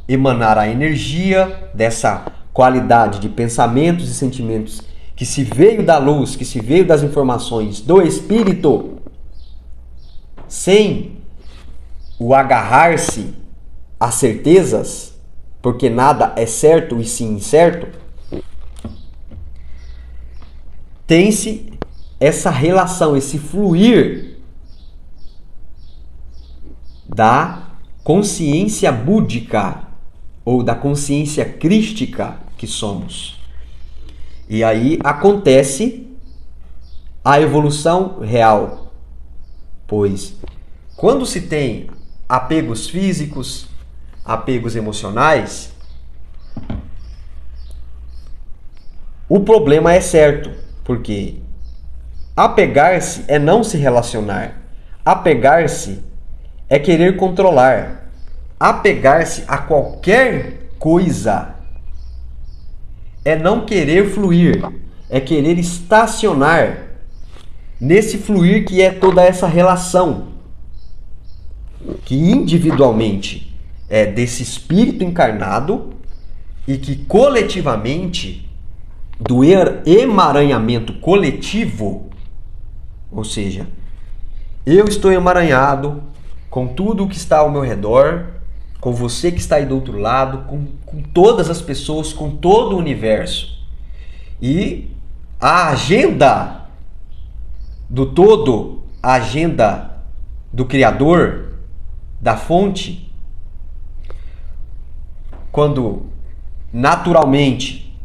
emanar a energia dessa qualidade de pensamentos e sentimentos que se veio da luz, que se veio das informações do espírito, sem o agarrar-se a certezas, porque nada é certo e sim incerto, tem-se essa relação, esse fluir da consciência búdica ou da consciência crística que somos. E aí acontece a evolução real, pois quando se tem apegos físicos, apegos emocionais, o problema é certo, porque apegar-se é não se relacionar, apegar-se é querer controlar, apegar-se a qualquer coisa é não querer fluir, é querer estacionar nesse fluir que é toda essa relação que individualmente é desse espírito encarnado e que coletivamente do emaranhamento coletivo, ou seja, eu estou emaranhado com tudo o que está ao meu redor, com você que está aí do outro lado, com todas as pessoas, com todo o universo. E a agenda do todo, a agenda do Criador, da fonte, quando naturalmente,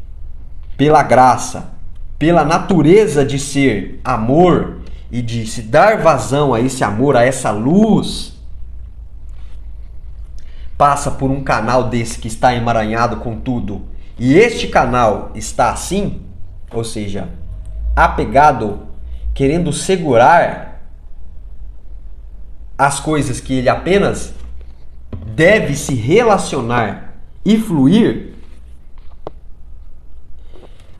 pela graça, pela natureza de ser amor e de se dar vazão a esse amor, a essa luz, passa por um canal desse que está emaranhado com tudo, e este canal está assim, ou seja, apegado, querendo segurar as coisas que ele apenas deve se relacionar e fluir,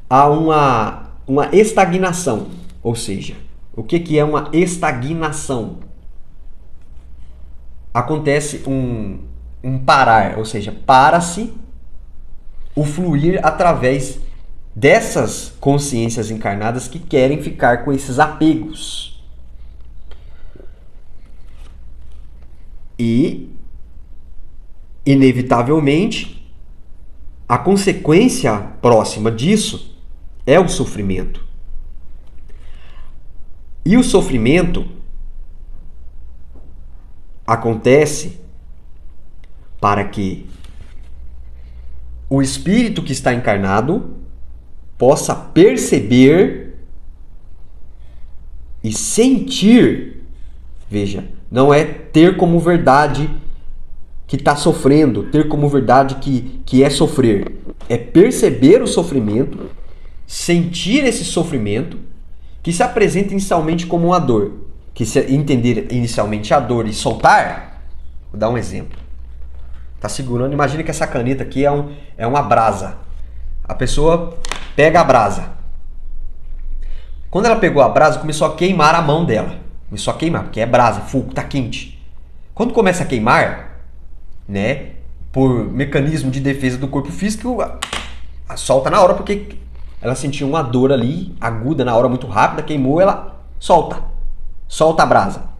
há uma estagnação. Ou seja, o que é uma estagnação? Acontece um parar, ou seja, para-se o fluir através dessas consciências encarnadas que querem ficar com esses apegos. E, inevitavelmente, a consequência próxima disso é o sofrimento. E o sofrimento acontece para que o espírito que está encarnado possa perceber e sentir. Veja, não é ter como verdade que está sofrendo, ter como verdade que é sofrer. É perceber o sofrimento, sentir esse sofrimento, que se apresenta inicialmente como uma dor. Que se entender inicialmente a dor e soltar, vou dar um exemplo. Tá segurando, imagina que essa caneta aqui é uma brasa. A pessoa pega a brasa. Quando ela pegou a brasa, começou a queimar a mão dela. Começou a queimar, porque é brasa, fogo, tá quente. Quando começa a queimar, né, por mecanismo de defesa do corpo físico, solta na hora, porque ela sentiu uma dor ali, aguda, na hora, muito rápida, queimou, ela solta a brasa.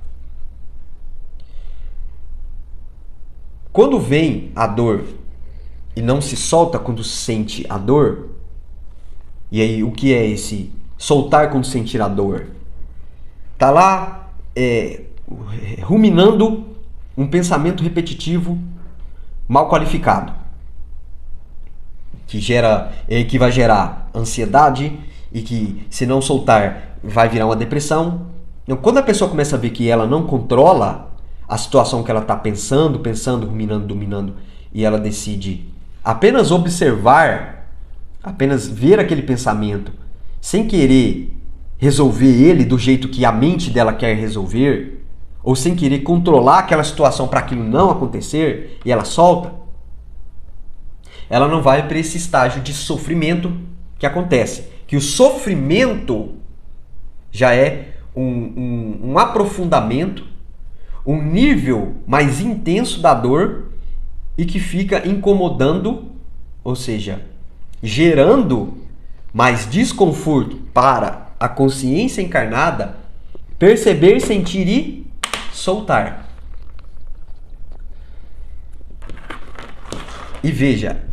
Quando vem a dor e não se solta quando sente a dor, e aí o que é esse soltar quando sentir a dor? Tá lá ruminando um pensamento repetitivo mal qualificado, que vai gerar ansiedade e que, se não soltar, vai virar uma depressão. Então, quando a pessoa começa a ver que ela não controla a situação que ela está pensando, ruminando, dominando, e ela decide apenas observar, apenas ver aquele pensamento, sem querer resolver ele do jeito que a mente dela quer resolver, ou sem querer controlar aquela situação para aquilo não acontecer, e ela solta, ela não vai para esse estágio de sofrimento que acontece. Que o sofrimento já é um aprofundamento, um nível mais intenso da dor e que fica incomodando, ou seja, gerando mais desconforto para a consciência encarnada perceber, sentir e soltar. E veja,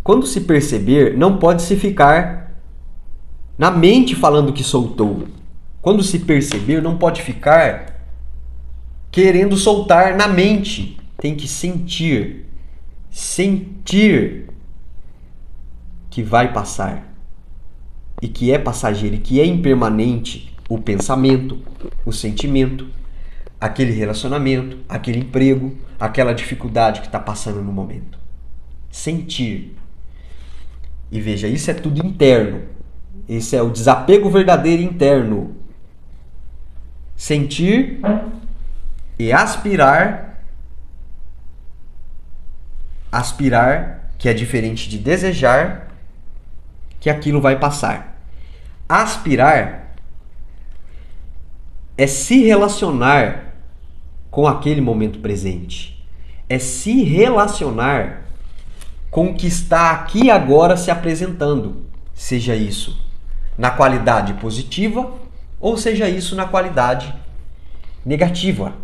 quando se perceber, não pode se ficar na mente falando que soltou. Quando se perceber, não pode ficar querendo soltar na mente. Tem que sentir. Sentir que vai passar. E que é passageiro, e que é impermanente o pensamento, o sentimento, aquele relacionamento, aquele emprego, aquela dificuldade que está passando no momento. Sentir. E veja, isso é tudo interno. Esse é o desapego verdadeiro interno. Sentir e aspirar. Aspirar, que é diferente de desejar, que aquilo vai passar. Aspirar é se relacionar com aquele momento presente. É se relacionar com o que está aqui agora se apresentando, seja isso na qualidade positiva ou seja isso na qualidade negativa.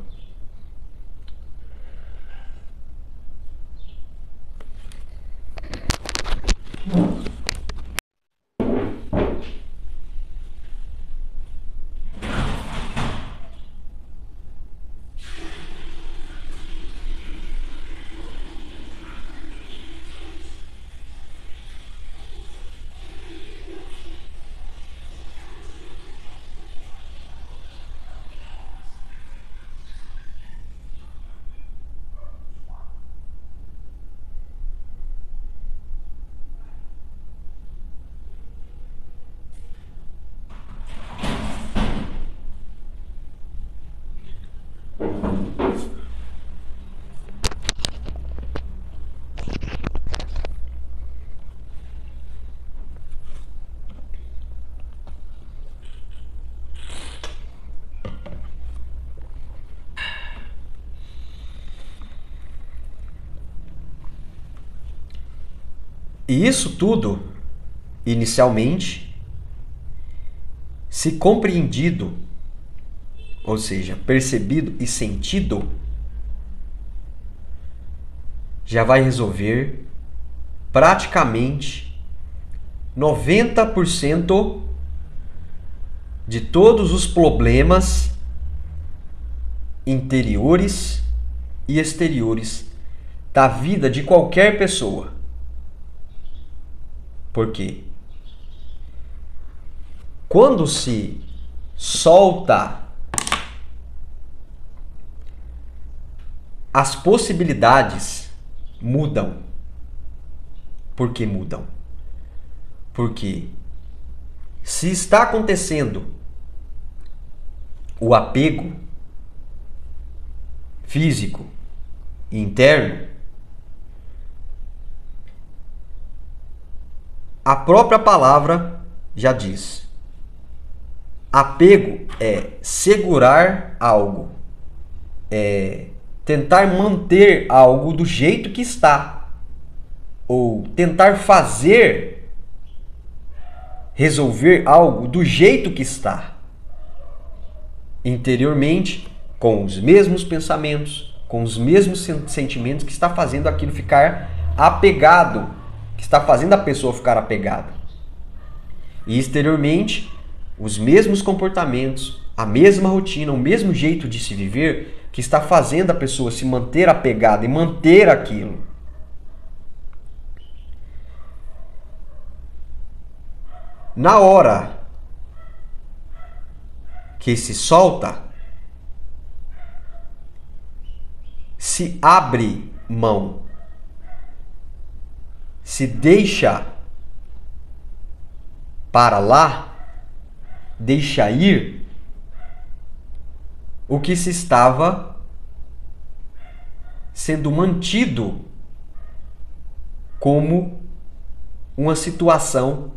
E isso tudo, inicialmente, se compreendido, ou seja, percebido e sentido, já vai resolver praticamente 90% de todos os problemas interiores e exteriores da vida de qualquer pessoa. Por quê? Quando se solta, as possibilidades mudam. Por que mudam? Porque se está acontecendo o apego físico e interno, a própria palavra já diz. Apego é segurar algo, é tentar manter algo do jeito que está, ou tentar resolver algo do jeito que está, interiormente, com os mesmos pensamentos, com os mesmos sentimentos que está fazendo aquilo ficar apegado, que está fazendo a pessoa ficar apegada. E exteriormente, os mesmos comportamentos, a mesma rotina, o mesmo jeito de se viver que está fazendo a pessoa se manter apegada e manter aquilo. Na hora que se solta, se abre mão, se deixa para lá, deixa ir o que se estava sendo mantido como uma situação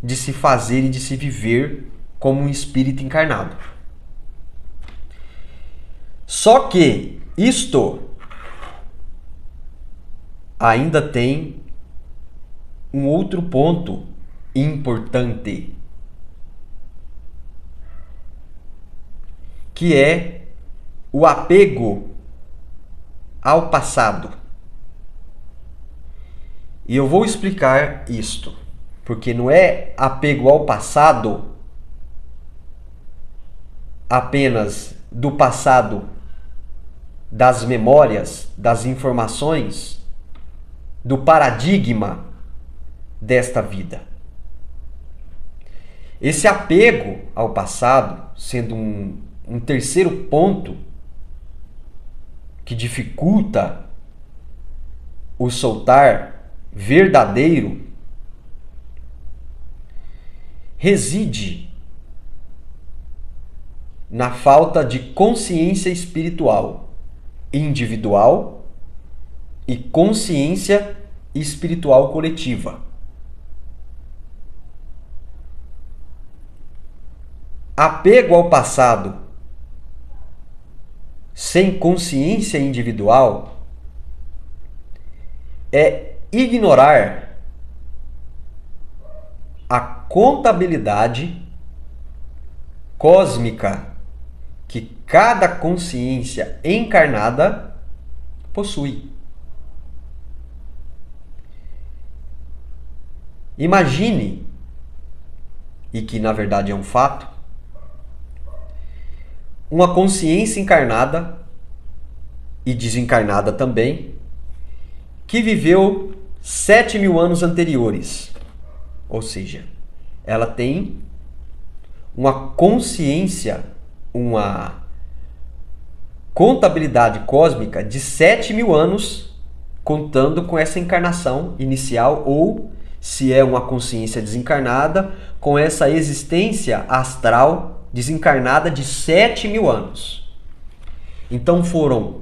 de se fazer e de se viver como um espírito encarnado. Só que isto ainda tem um outro ponto importante, que é o apego ao passado. E eu vou explicar isto, porque não é apego ao passado apenas do passado, das memórias, das informações, do paradigma desta vida. Esse apego ao passado, sendo um terceiro ponto que dificulta o soltar verdadeiro, reside na falta de consciência espiritual individual e consciência espiritual coletiva. Apego ao passado sem consciência individual é ignorar a contabilidade cósmica que cada consciência encarnada possui. Imagine, e que na verdade é um fato, uma consciência encarnada e desencarnada também, que viveu 7.000 anos anteriores. Ou seja, ela tem uma consciência, uma contabilidade cósmica de 7.000 anos, contando com essa encarnação inicial, ou, se é uma consciência desencarnada, com essa existência astral desencarnada de 7.000 anos. Então foram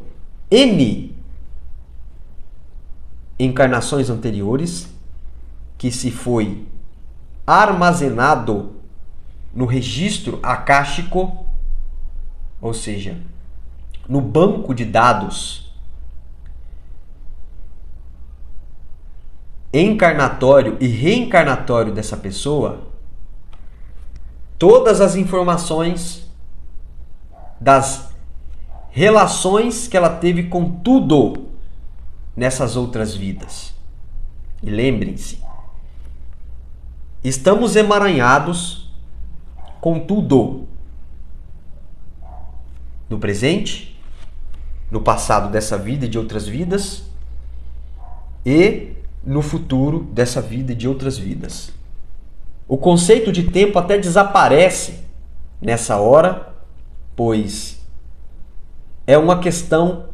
N encarnações anteriores que se foi armazenado no registro akáshico, ou seja, no banco de dados encarnatório e reencarnatório dessa pessoa, todas as informações das relações que ela teve com tudo nessas outras vidas. E lembrem-se, estamos emaranhados com tudo. No presente, no passado dessa vida e de outras vidas, e no futuro dessa vida e de outras vidas. O conceito de tempo até desaparece nessa hora, pois é uma questão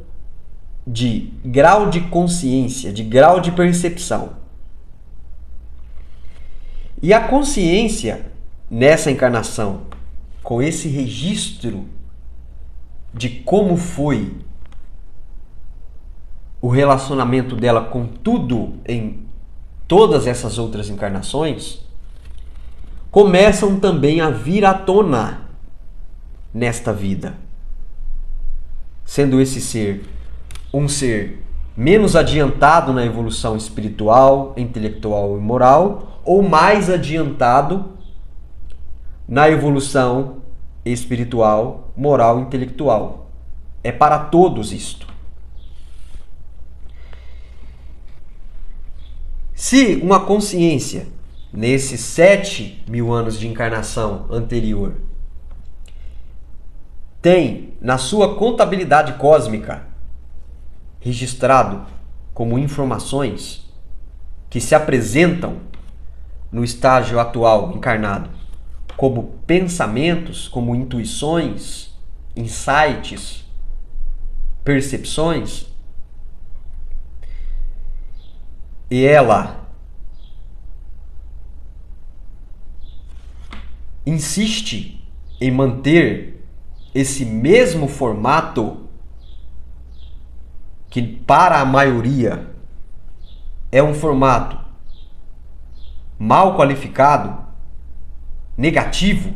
de grau de consciência, de grau de percepção. E a consciência nessa encarnação, com esse registro de como foi o relacionamento dela com tudo em todas essas outras encarnações, começam também a vir à tona nesta vida. Sendo esse ser um ser menos adiantado na evolução espiritual, intelectual e moral, ou mais adiantado na evolução espiritual, moral e intelectual. É para todos isto. Se uma consciência, nesses 7.000 anos de encarnação anterior, tem na sua contabilidade cósmica registrado como informações que se apresentam no estágio atual encarnado como pensamentos, como intuições, insights, percepções, e ela insiste em manter esse mesmo formato que para a maioria é um formato mal qualificado, negativo,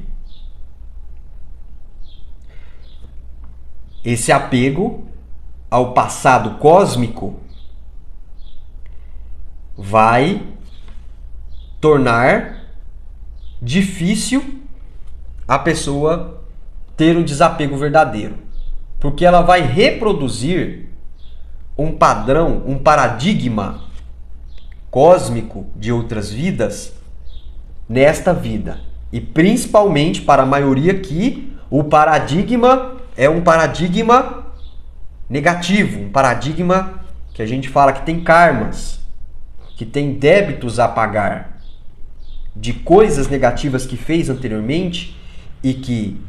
esse apego ao passado cósmico vai tornar difícil a pessoa ter um desapego verdadeiro, porque ela vai reproduzir um padrão, um paradigma cósmico de outras vidas nesta vida. E principalmente para a maioria aqui, o paradigma é um paradigma negativo, um paradigma que a gente fala que tem karmas, que tem débitos a pagar de coisas negativas que fez anteriormente e que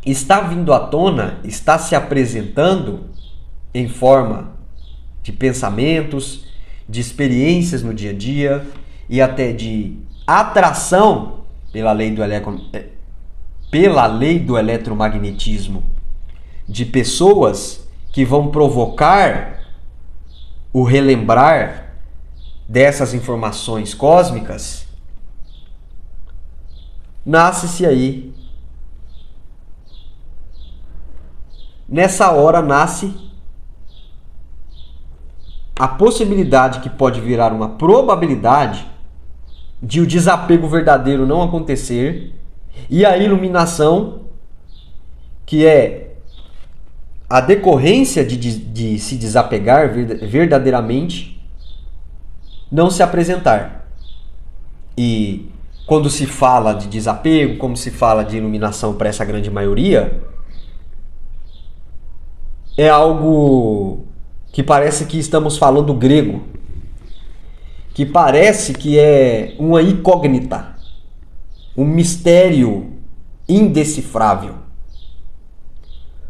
está vindo à tona, está se apresentando em forma de pensamentos, de experiências no dia a dia e até de atração pela lei do eletromagnetismo de pessoas que vão provocar o relembrar dessas informações cósmicas. Nasce-se aí. Nessa hora nasce a possibilidade, que pode virar uma probabilidade, de o desapego verdadeiro não acontecer e a iluminação, que é a decorrência de se desapegar verdadeiramente, não se apresentar. E quando se fala de desapego, como se fala de iluminação para essa grande maioria, é algo que parece que estamos falando grego, que parece que é uma incógnita, um mistério indecifrável.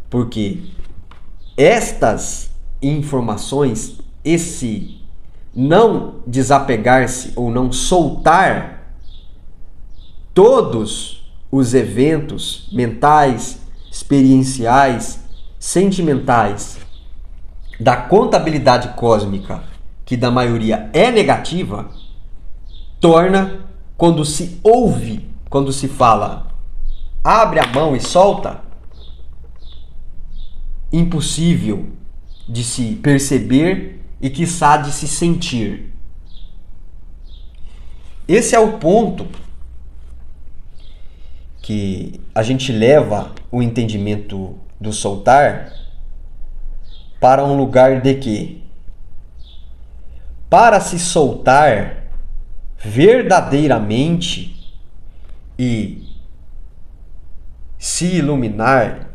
Porque estas informações, esse não desapegar-se ou não soltar todos os eventos mentais, experienciais, sentimentais da contabilidade cósmica, que da maioria é negativa, torna, quando se ouve, quando se fala, abre a mão e solta, impossível de se perceber e quiçá de se sentir. Esse é o ponto que a gente leva o entendimento do soltar para um lugar de que, para se soltar verdadeiramente e se iluminar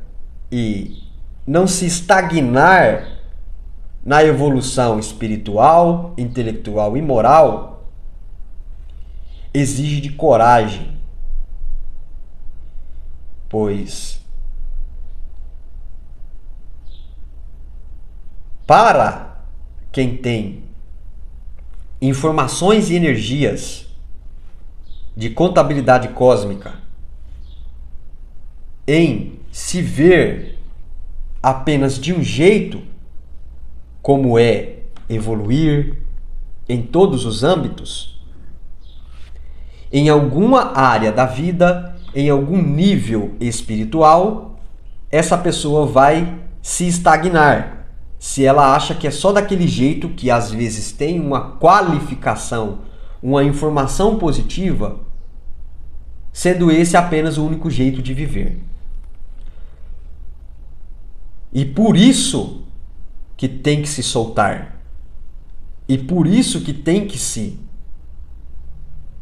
e não se estagnar na evolução espiritual, intelectual e moral, exige de coragem, pois para quem tem informações e energias de contabilidade cósmica em se ver apenas de um jeito, como é evoluir em todos os âmbitos, em alguma área da vida, em algum nível espiritual, essa pessoa vai se estagnar. Se ela acha que é só daquele jeito, que às vezes tem uma qualificação, uma informação positiva, sendo esse apenas o único jeito de viver. E por isso que tem que se soltar. E por isso que tem que se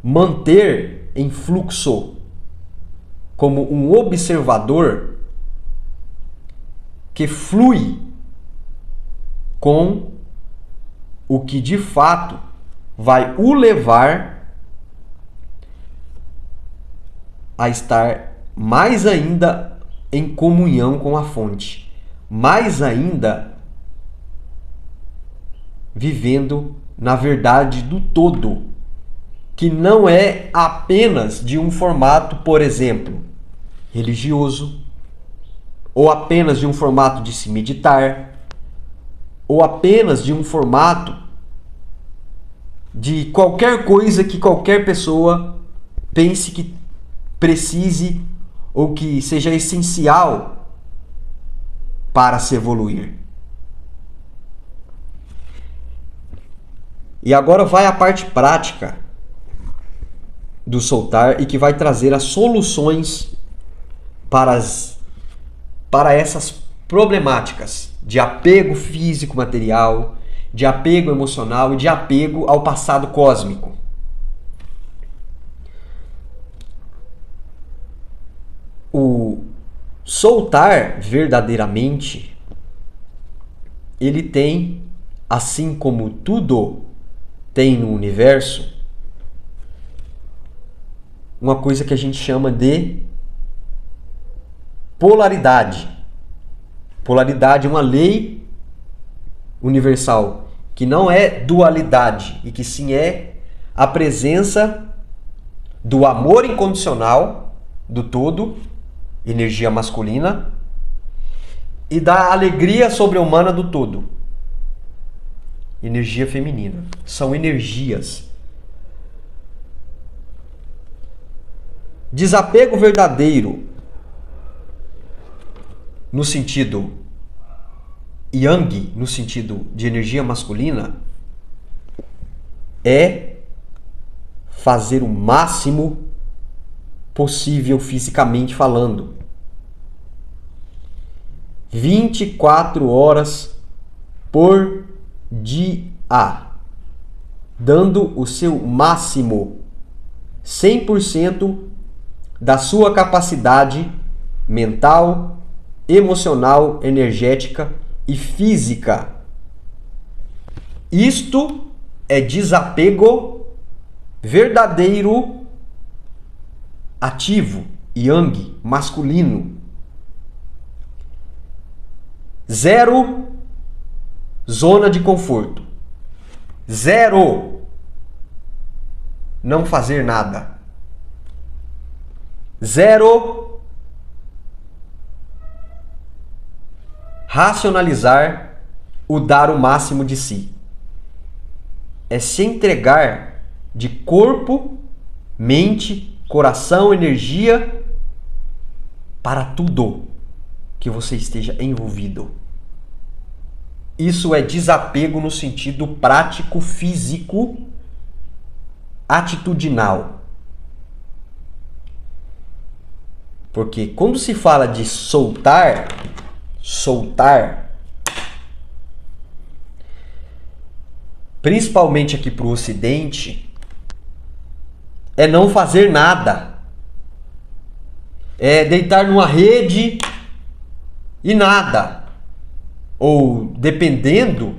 manter em fluxo como um observador que flui com o que de fato vai o levar a estar mais ainda em comunhão com a fonte, mais ainda vivendo na verdade do todo, que não é apenas de um formato, por exemplo, religioso, ou apenas de um formato de se meditar, ou apenas de um formato de qualquer coisa que qualquer pessoa pense que precise ou que seja essencial para se evoluir. E agora vai a parte prática do soltar e que vai trazer as soluções para essas problemáticas de apego físico material, de apego emocional e de apego ao passado cósmico. O soltar verdadeiramente, ele tem, assim como tudo tem no universo, uma coisa que a gente chama de polaridade. Polaridade é uma lei universal que não é dualidade e que sim é a presença do amor incondicional do todo, energia masculina, e da alegria sobre-humana do todo, energia feminina. São energias. Desapego verdadeiro, no sentido yang, no sentido de energia masculina, é fazer o máximo possível fisicamente falando. 24 horas por dia, dando o seu máximo, 100% da sua capacidade mental, emocional, energética e física. Isto é desapego verdadeiro, ativo, yang, masculino. Zero zona de conforto. Zero não fazer nada. Zero racionalizar o dar o máximo de si. É se entregar de corpo, mente, coração, energia para tudo que você esteja envolvido. Isso é desapego no sentido prático, físico, atitudinal. Porque quando se fala de soltar, principalmente aqui para o Ocidente, é não fazer nada. É deitar numa rede e nada. Ou, dependendo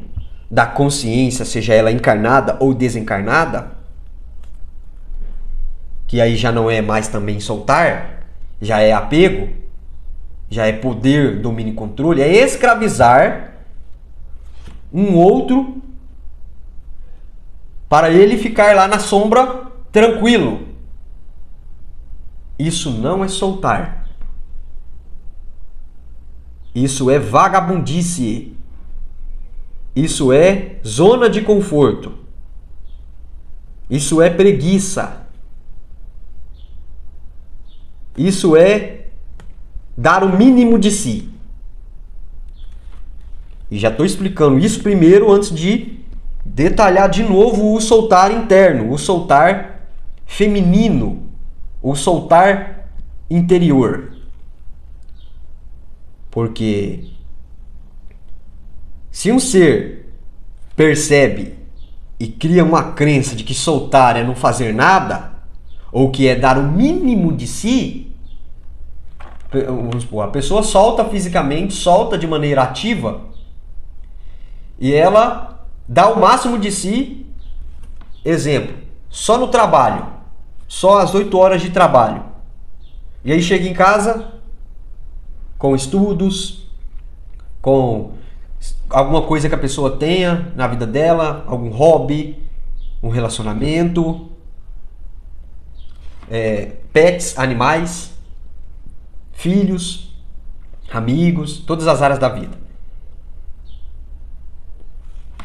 da consciência, seja ela encarnada ou desencarnada, que aí já não é mais também soltar, já é apego, já é poder, domínio e controle, é escravizar um outro para ele ficar lá na sombra tranquilo. Isso não é soltar. Isso é vagabundice. Isso é zona de conforto. Isso é preguiça. Isso é dar o mínimo de si. E já estou explicando isso primeiro antes de detalhar de novo o soltar interno, o soltar feminino, o soltar interior. Porque se um ser percebe e cria uma crença de que soltar é não fazer nada, ou que é dar o mínimo de si, vamos supor, a pessoa solta fisicamente, solta de maneira ativa, e ela dá o máximo de si, exemplo, só no trabalho, só as 8 horas de trabalho. E aí chega em casa com estudos, com alguma coisa que a pessoa tenha na vida dela, algum hobby, um relacionamento, pets, animais, filhos, amigos, todas as áreas da vida.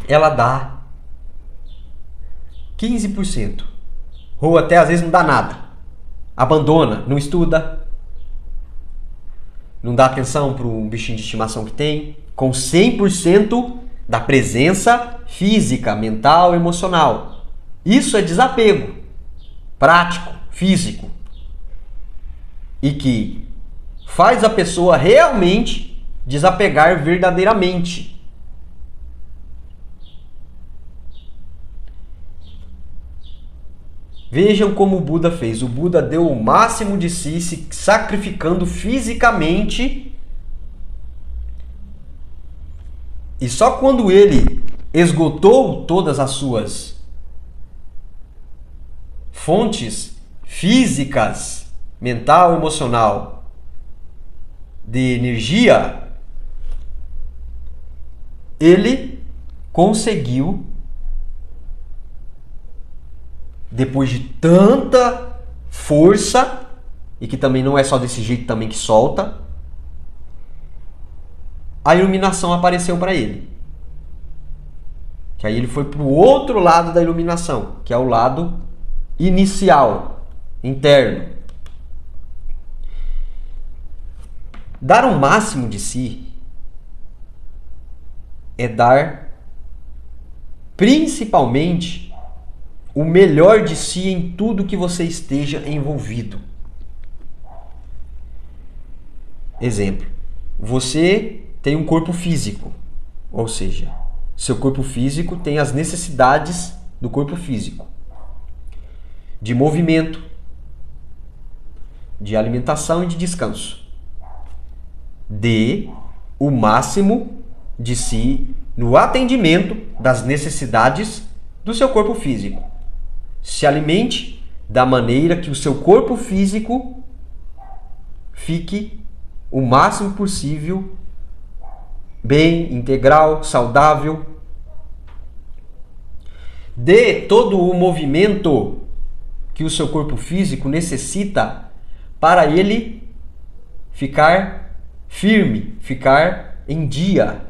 Ela dá 15%. Ou até às vezes não dá nada. Abandona, não estuda, não dá atenção para um bichinho de estimação que tem, com 100% da presença física, mental, emocional. Isso é desapego prático, físico. E que faz a pessoa realmente desapegar verdadeiramente. Vejam como o Buda fez. O Buda deu o máximo de si, se sacrificando fisicamente. E só quando ele esgotou todas as suas fontes físicas, mental, emocional, de energia, ele conseguiu, depois de tanta força, e que também não é só desse jeito também que solta, a iluminação apareceu para ele. Que aí ele foi para o outro lado da iluminação, que é o lado inicial, interno. Dar o máximo de si é dar principalmente o melhor de si em tudo que você esteja envolvido. Exemplo, você tem um corpo físico, ou seja, seu corpo físico tem as necessidades do corpo físico, de movimento, de alimentação e de descanso. Dê o máximo de si no atendimento das necessidades do seu corpo físico. Se alimente da maneira que o seu corpo físico fique o máximo possível bem, integral, saudável. Dê todo o movimento que o seu corpo físico necessita para ele ficar firme, ficar em dia.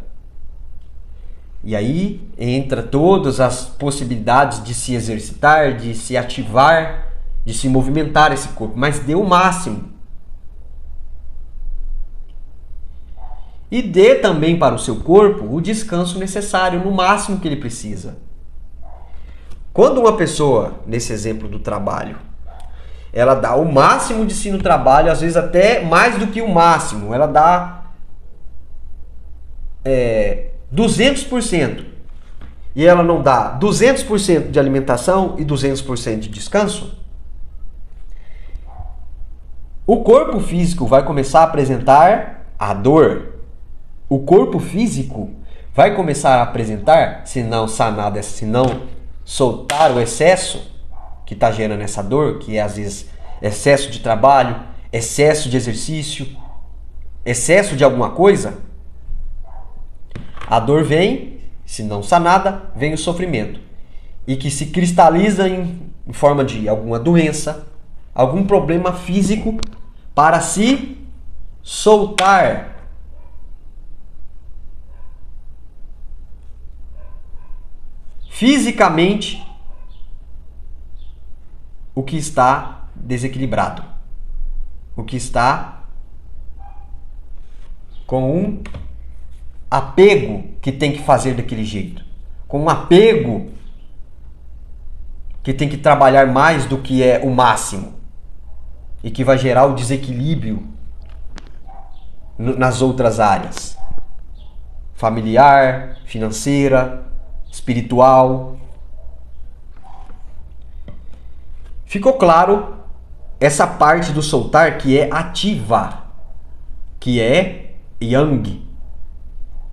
E aí entra todas as possibilidades de se exercitar, de se ativar, de se movimentar esse corpo, mas dê o máximo. E dê também para o seu corpo o descanso necessário, no máximo que ele precisa. Quando uma pessoa, nesse exemplo do trabalho, ela dá o máximo de si no trabalho, às vezes até mais do que o máximo, ela dá 200%, e ela não dá 200% de alimentação e 200% de descanso, o corpo físico vai começar a apresentar a dor. O corpo físico vai começar a apresentar, se não sanar, se não soltar o excesso que está gerando essa dor, que é às vezes excesso de trabalho, excesso de exercício, excesso de alguma coisa, a dor vem, se não sanada, vem o sofrimento. E que se cristaliza em forma de alguma doença, algum problema físico, para se soltar. Fisicamente, o que está desequilibrado, o que está com um apego que tem que fazer daquele jeito, com um apego que tem que trabalhar mais do que é o máximo e que vai gerar o desequilíbrio nas outras áreas, familiar, financeira, espiritual. Ficou claro essa parte do soltar que é ativa, que é Yang,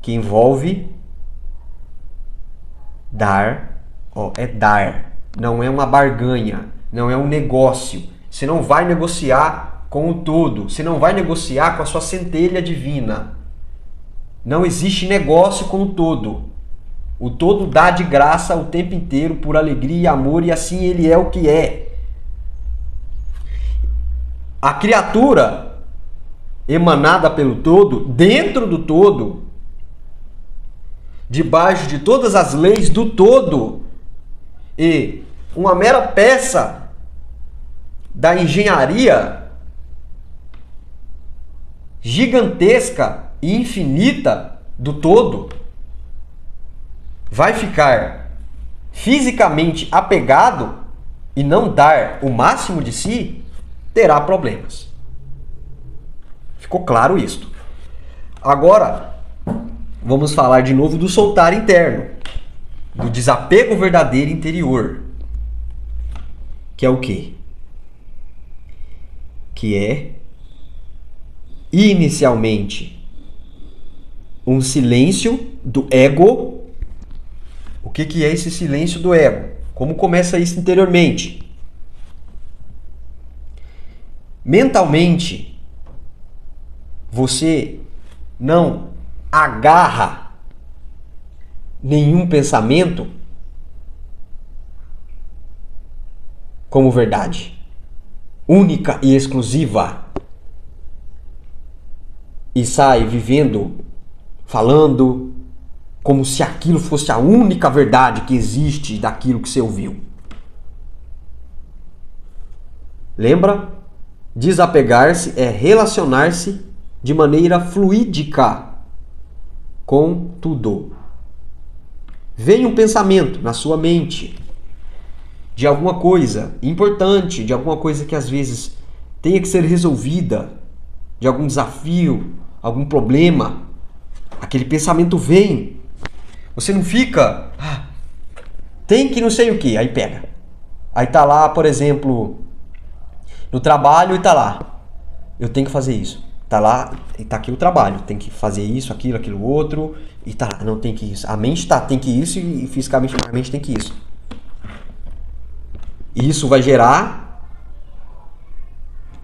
que envolve dar, é dar, não é uma barganha, não é um negócio. Você não vai negociar com o todo, você não vai negociar com a sua centelha divina. Não existe negócio com o todo. O todo dá de graça o tempo inteiro por alegria e amor, e assim ele é o que é. A criatura emanada pelo todo, dentro do todo, debaixo de todas as leis do todo, e uma mera peça da engenharia gigantesca e infinita do todo, vai ficar fisicamente apegado e não dar o máximo de si, terá problemas. Ficou claro isto. Agora, vamos falar de novo do soltar interno, do desapego verdadeiro interior, que é o quê? Que é, inicialmente, um silêncio do ego. O que é esse silêncio do ego? Como começa isso interiormente? Mentalmente, você não agarra nenhum pensamento como verdade, única e exclusiva, e sai vivendo, falando, como se aquilo fosse a única verdade que existe daquilo que você ouviu. Lembra? Desapegar-se é relacionar-se de maneira fluídica com tudo. Vem um pensamento na sua mente de alguma coisa importante, de alguma coisa que às vezes tenha que ser resolvida, de algum desafio, algum problema. Aquele pensamento vem. Você não fica, tem que não sei o que, aí pega. Aí tá lá, por exemplo, no trabalho e tá lá, eu tenho que fazer isso. Tá lá, e tá aqui o trabalho, tem que fazer isso, aquilo outro, e tá lá, não tem que isso. A mente tem que isso e fisicamente a mente tem que isso. E isso vai gerar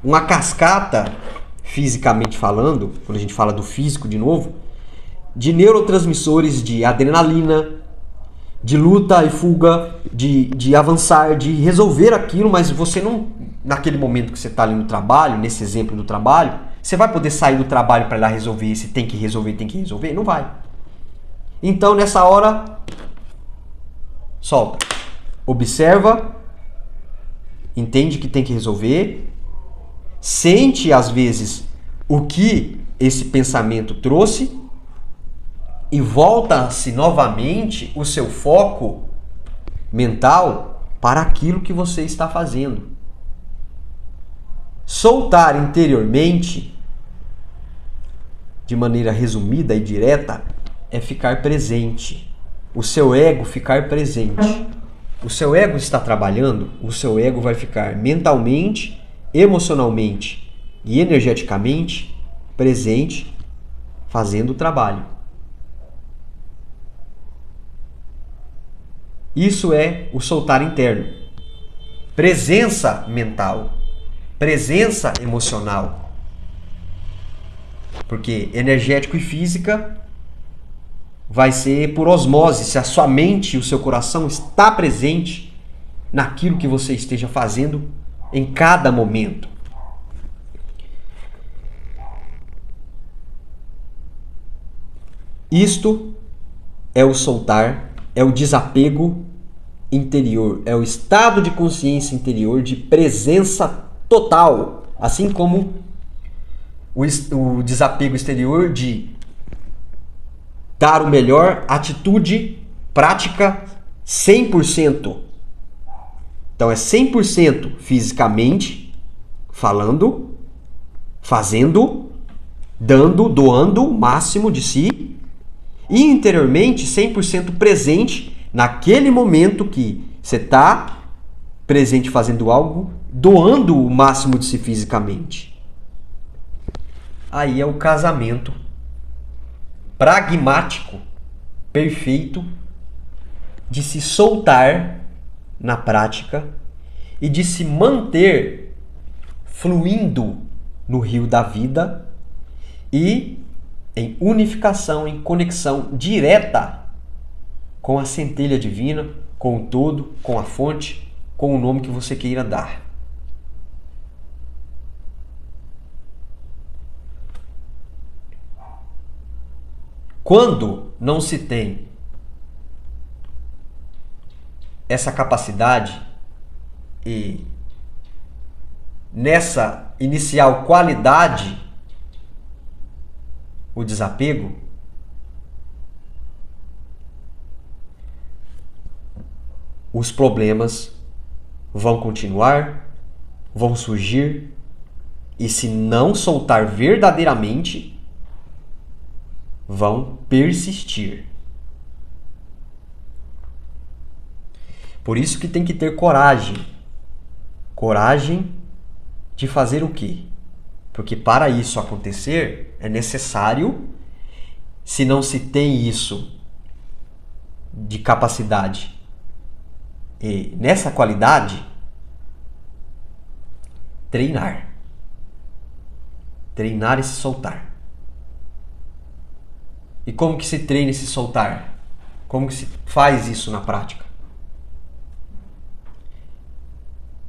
uma cascata, fisicamente falando, quando a gente fala do físico de novo, de neurotransmissores de adrenalina, de luta e fuga, de avançar, de resolver aquilo, mas você não, naquele momento que você está ali no trabalho, nesse exemplo do trabalho, você vai poder sair do trabalho para ir lá resolver, se tem que resolver? Não vai. Então, nessa hora, solta. Observa, entende que tem que resolver, sente às vezes o que esse pensamento trouxe, e volta-se novamente o seu foco mental para aquilo que você está fazendo. Soltar interiormente, de maneira resumida e direta, é ficar presente. O seu ego ficar presente. O seu ego está trabalhando, o seu ego vai ficar mentalmente, emocionalmente e energeticamente presente, fazendo o trabalho. Isso é o soltar interno. Presença mental. Presença emocional. Porque energético e física vai ser por osmose. Se a sua mente e o seu coração está presente naquilo que você esteja fazendo em cada momento. Isto é o soltar, é o desapego interior, é o estado de consciência interior de presença total, assim como o desapego exterior de dar o melhor, atitude, prática 100%. Então é 100% fisicamente, falando, fazendo, dando, doando o máximo de si, e interiormente 100% presente naquele momento que você está presente fazendo algo, doando o máximo de si fisicamente. Aí é o casamento pragmático, perfeito, de se soltar na prática e de se manter fluindo no rio da vida e em unificação, em conexão direta com a centelha divina, com o todo, com a fonte, com o nome que você queira dar. Quando não se tem essa capacidade e nessa inicial qualidade, o desapego, os problemas vão continuar, vão surgir, e se não soltar verdadeiramente, vão persistir. Por isso que tem que ter coragem. Coragem de fazer o quê? Porque para isso acontecer é necessário, se não se tem isso de capacidade e nessa qualidade, treinar. Treinar e se soltar. E como que se treina e se soltar? Como que se faz isso na prática?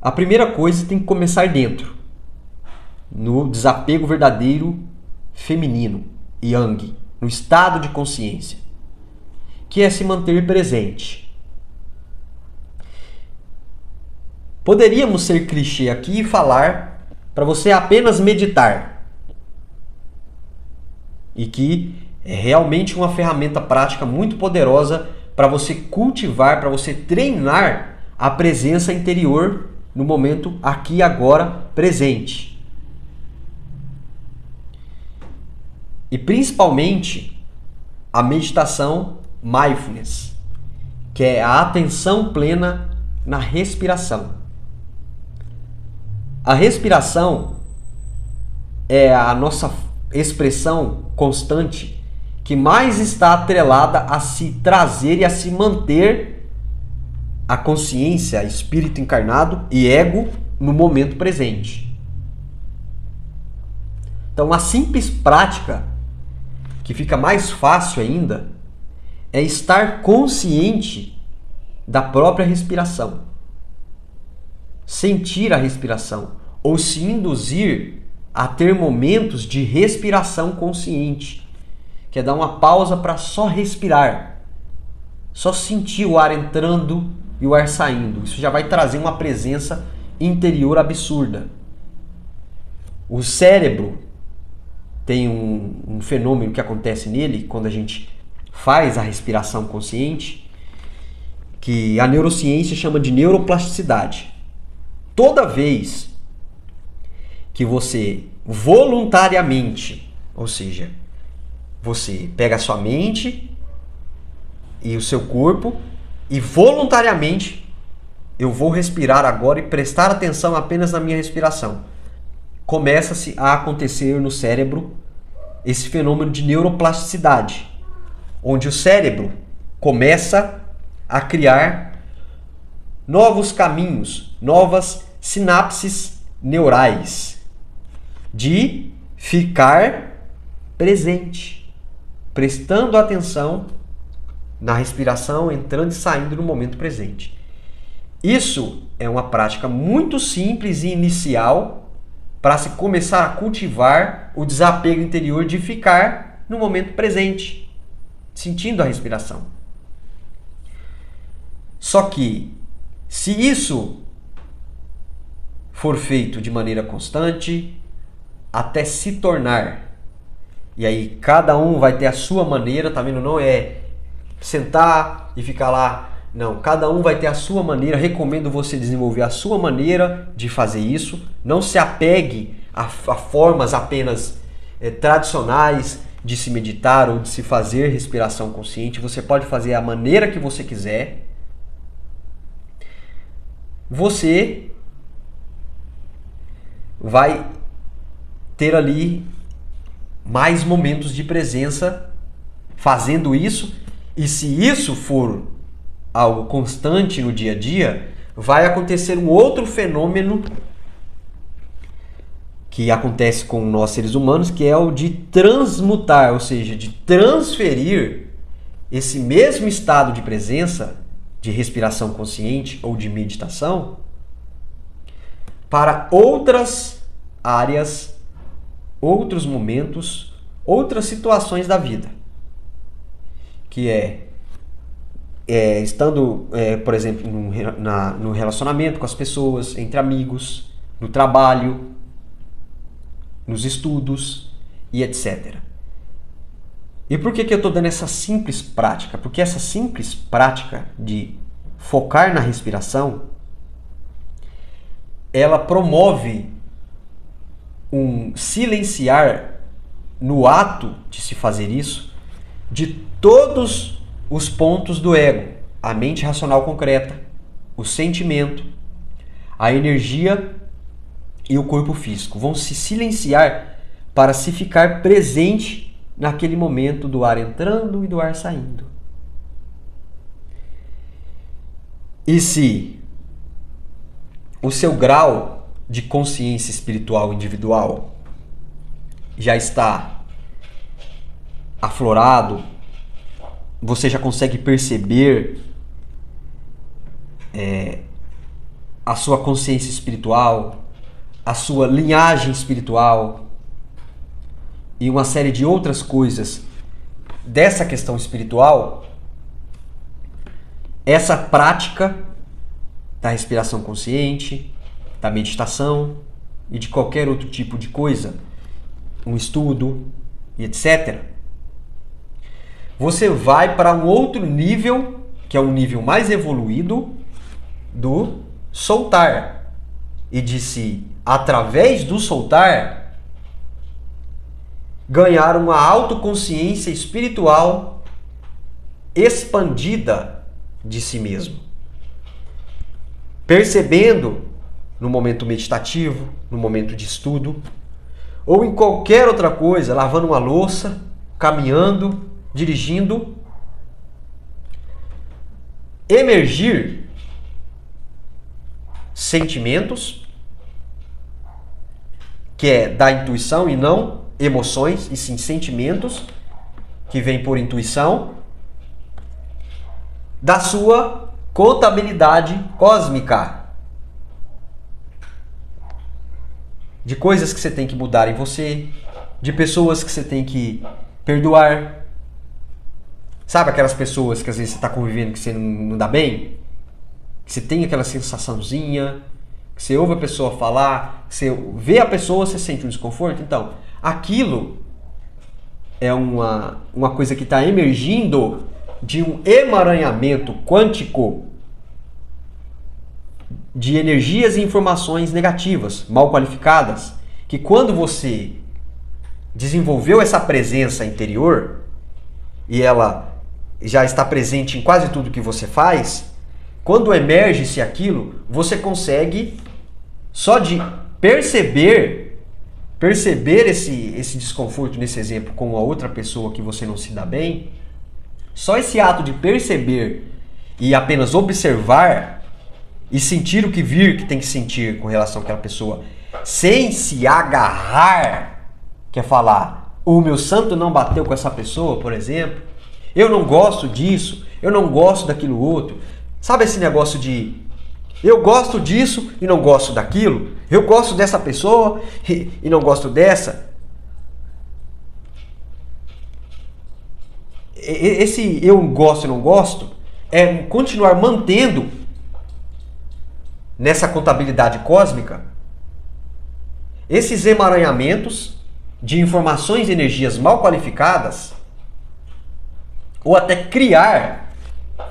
A primeira coisa tem que começar dentro, no desapego verdadeiro feminino, yang, no estado de consciência, que é se manter presente. Poderíamos ser clichê aqui e falar para você apenas meditar, e que é realmente uma ferramenta prática muito poderosa para você cultivar, para você treinar a presença interior no momento aqui e agora presente. E principalmente a meditação mindfulness, que é a atenção plena na respiração. A respiração é a nossa expressão constante que mais está atrelada a se trazer e a se manter a consciência, espírito encarnado e ego no momento presente. Então, a simples prática, que fica mais fácil ainda, é estar consciente da própria respiração. Sentir a respiração ou se induzir a ter momentos de respiração consciente, que é dar uma pausa para só respirar, só sentir o ar entrando e o ar saindo. Isso já vai trazer uma presença interior absurda. O cérebro tem um fenômeno que acontece nele quando a gente faz a respiração consciente, que a neurociência chama de neuroplasticidade. Toda vez que você voluntariamente, ou seja, você pega a sua mente e o seu corpo e voluntariamente eu vou respirar agora e prestar atenção apenas na minha respiração. Começa-se a acontecer no cérebro esse fenômeno de neuroplasticidade, onde o cérebro começa a criar novos caminhos, novas sinapses neurais de ficar presente, prestando atenção na respiração, entrando e saindo no momento presente. Isso é uma prática muito simples e inicial para se começar a cultivar o desapego interior de ficar no momento presente, sentindo a respiração. Só que, se isso for feito de maneira constante, até se tornar, e aí cada um vai ter a sua maneira, tá vendo? Não é sentar e ficar lá. Não, cada um vai ter a sua maneira. Recomendo você desenvolver a sua maneira de fazer isso. Não se apegue a formas apenas tradicionais de se meditar ou de se fazer respiração consciente. Você pode fazer a maneira que você quiser. Você vai ter ali mais momentos de presença fazendo isso. E se isso for algo constante no dia a dia, vai acontecer um outro fenômeno que acontece com nós seres humanos, que é o de transmutar, ou seja, de transferir esse mesmo estado de presença, de respiração consciente ou de meditação, para outras áreas, outros momentos, outras situações da vida. Que estando, por exemplo, no relacionamento com as pessoas, entre amigos, no trabalho, nos estudos e etc. E por que eu estou dando essa simples prática? Porque essa simples prática de focar na respiração, ela promove um silenciar no ato de se fazer isso de todos os pontos do ego, a mente racional concreta, o sentimento, a energia e o corpo físico. Vão se silenciar para se ficar presente naquele momento do ar entrando e do ar saindo. E se o seu grau de consciência espiritual individual já está aflorado, você já consegue perceber a sua consciência espiritual, a sua linhagem espiritual e uma série de outras coisas dessa questão espiritual, essa prática da respiração consciente, da meditação e de qualquer outro tipo de coisa, um estudo e etc., você vai para um outro nível, que é um nível mais evoluído do soltar. E de se, através do soltar, ganhar uma autoconsciência espiritual expandida de si mesmo. Percebendo no momento meditativo, no momento de estudo, ou em qualquer outra coisa, lavando uma louça, caminhando, dirigindo, emergir sentimentos, que é da intuição e não emoções, e sim sentimentos, que vêm por intuição, da sua contabilidade cósmica, de coisas que você tem que mudar em você, de pessoas que você tem que perdoar. Sabe aquelas pessoas que às vezes você está convivendo que você não dá bem? Que você tem aquela sensaçãozinha, que você ouve a pessoa falar, que você vê a pessoa, você sente um desconforto? Então, aquilo é uma coisa que está emergindo de um emaranhamento quântico de energias e informações negativas, mal qualificadas, que quando você desenvolveu essa presença interior e ela já está presente em quase tudo que você faz, quando emerge-se aquilo, você consegue, só de perceber esse desconforto, nesse exemplo, com a outra pessoa que você não se dá bem, só esse ato de perceber e apenas observar e sentir o que vir que tem que sentir com relação àquela pessoa, sem se agarrar, quer falar, o meu santo não bateu com essa pessoa, por exemplo, eu não gosto disso, eu não gosto daquilo outro. Sabe esse negócio de eu gosto disso e não gosto daquilo? Eu gosto dessa pessoa e não gosto dessa? Esse eu gosto e não gosto é continuar mantendo nessa contabilidade cósmica esses emaranhamentos de informações e energias mal qualificadas, ou até criar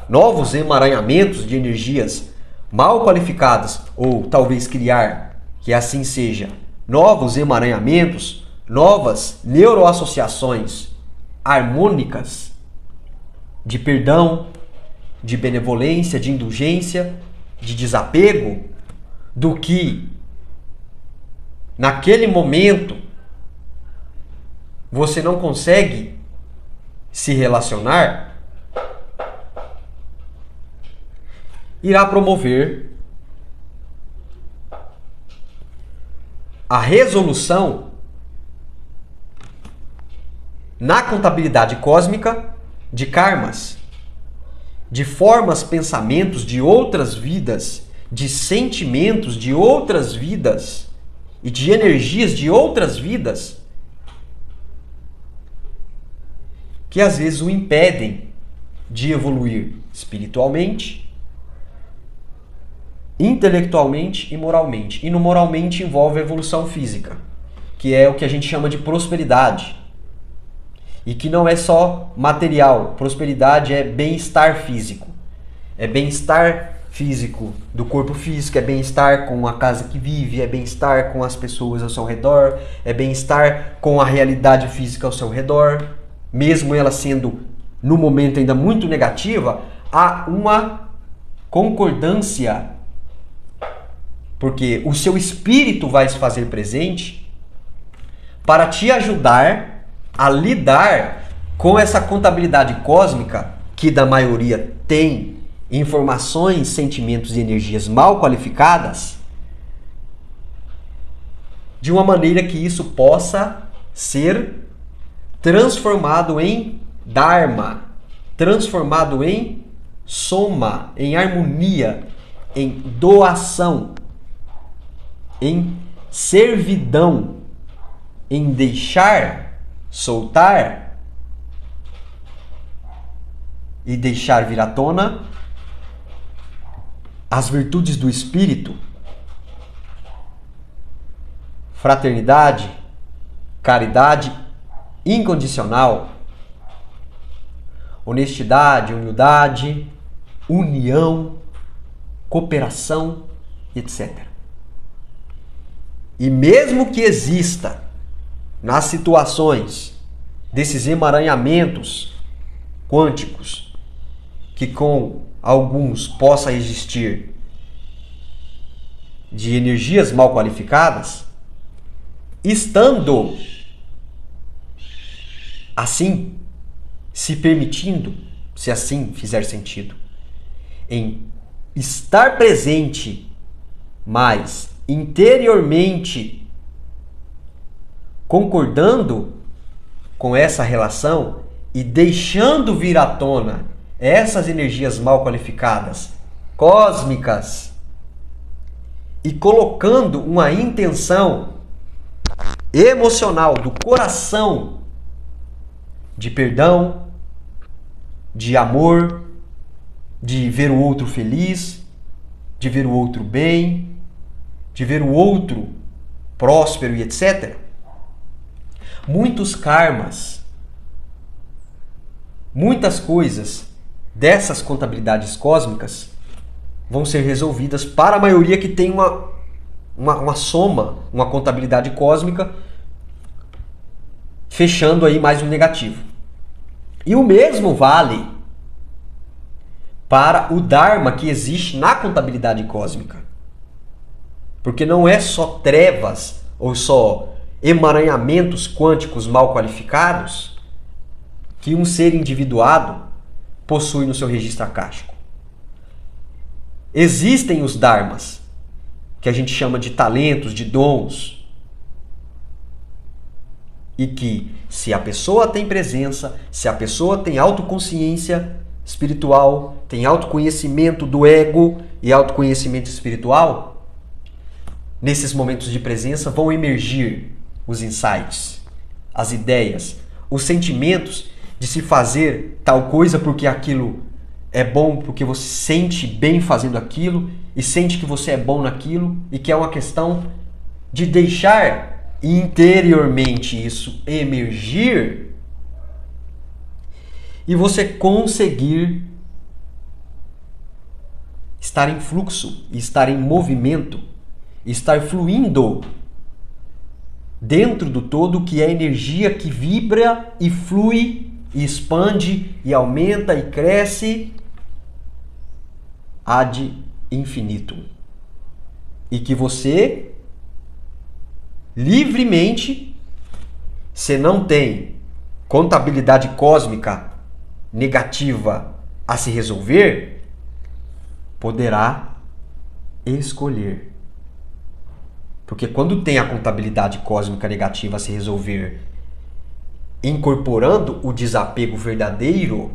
novos emaranhamentos de energias mal qualificadas, ou talvez criar, que assim seja, novos emaranhamentos, novas neuroassociações harmônicas de perdão, de benevolência, de indulgência, de desapego, do que naquele momento você não consegue se relacionar, irá promover a resolução na contabilidade cósmica de karmas, de formas, pensamentos de outras vidas, de sentimentos de outras vidas e de energias de outras vidas que às vezes o impedem de evoluir espiritualmente, intelectualmente e moralmente. E no moralmente envolve a evolução física, que é o que a gente chama de prosperidade. E que não é só material. Prosperidade é bem-estar físico. É bem-estar físico do corpo físico, é bem-estar com a casa que vive, é bem-estar com as pessoas ao seu redor, é bem-estar com a realidade física ao seu redor. Mesmo ela sendo, no momento, ainda muito negativa, há uma concordância, porque o seu espírito vai se fazer presente para te ajudar a lidar com essa contabilidade cósmica, que da maioria tem informações, sentimentos e energias mal qualificadas, de uma maneira que isso possa ser transformado em Dharma, transformado em soma, em harmonia, em doação, em servidão, em deixar, soltar e deixar vir à tona as virtudes do espírito: fraternidade, caridade incondicional, honestidade, humildade, união, cooperação, etc. E mesmo que exista nas situações desses emaranhamentos quânticos, que com alguns possa existir de energias mal qualificadas, estando assim, se permitindo, se assim fizer sentido, em estar presente, mas interiormente concordando com essa relação e deixando vir à tona essas energias mal qualificadas, cósmicas, e colocando uma intenção emocional do coração de perdão, de amor, de ver o outro feliz, de ver o outro bem, de ver o outro próspero e etc. Muitos karmas, muitas coisas dessas contabilidades cósmicas vão ser resolvidas para a maioria que tem uma soma, uma contabilidade cósmica, fechando aí mais um negativo. E o mesmo vale para o Dharma que existe na contabilidade cósmica. Porque não é só trevas ou só emaranhamentos quânticos mal qualificados que um ser individuado possui no seu registro akáshico. Existem os Dharmas, que a gente chama de talentos, de dons, e que, se a pessoa tem presença, se a pessoa tem autoconsciência espiritual, tem autoconhecimento do ego e autoconhecimento espiritual, nesses momentos de presença vão emergir os insights, as ideias, os sentimentos de se fazer tal coisa porque aquilo é bom, porque você sente bem fazendo aquilo e sente que você é bom naquilo, e que é uma questão de deixar interiormente isso emergir e você conseguir estar em fluxo, estar em movimento, estar fluindo dentro do todo, que é a energia que vibra e flui e expande e aumenta e cresce ad infinitum. E que você livremente, se não tem contabilidade cósmica negativa a se resolver, poderá escolher Porque quando tem a contabilidade cósmica negativa a se resolver incorporando o desapego verdadeiro,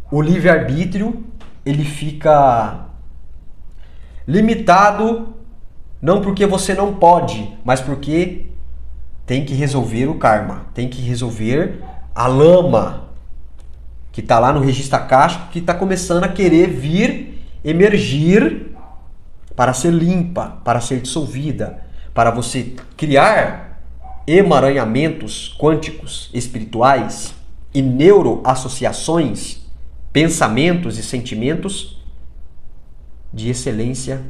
o livre-arbítrio ele fica limitado não porque você não pode, mas porque tem que resolver o karma, tem que resolver a lama que está lá no registro akáshico, que está começando a querer vir, emergir para ser limpa, para ser dissolvida, para você criar emaranhamentos quânticos espirituais e neuroassociações, pensamentos e sentimentos de excelência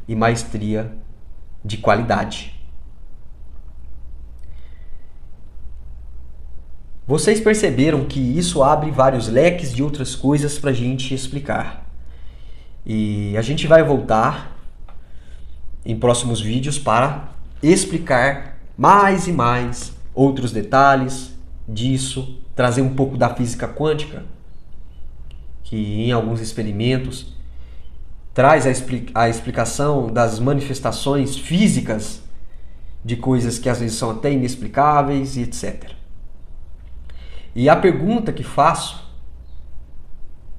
e maestria de qualidade. Vocês perceberam que isso abre vários leques de outras coisas para a gente explicar. E a gente vai voltar em próximos vídeos para explicar mais e mais outros detalhes disso, trazer um pouco da física quântica, que em alguns experimentos traz a explicação das manifestações físicas de coisas que às vezes são até inexplicáveis e etc. E a pergunta que faço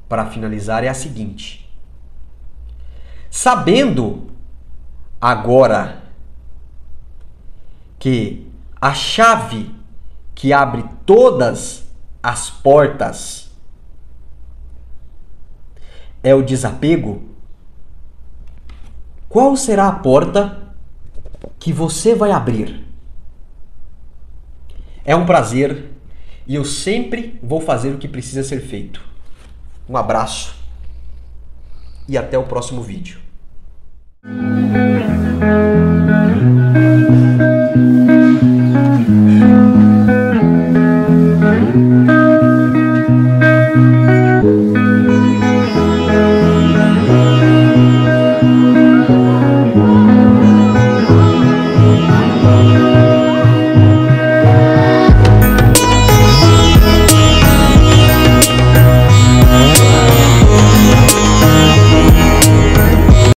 para finalizar é a seguinte: sabendo agora que a chave que abre todas as portas é o desapego, qual será a porta que você vai abrir? É um prazer e eu sempre vou fazer o que precisa ser feito. Um abraço e até o próximo vídeo.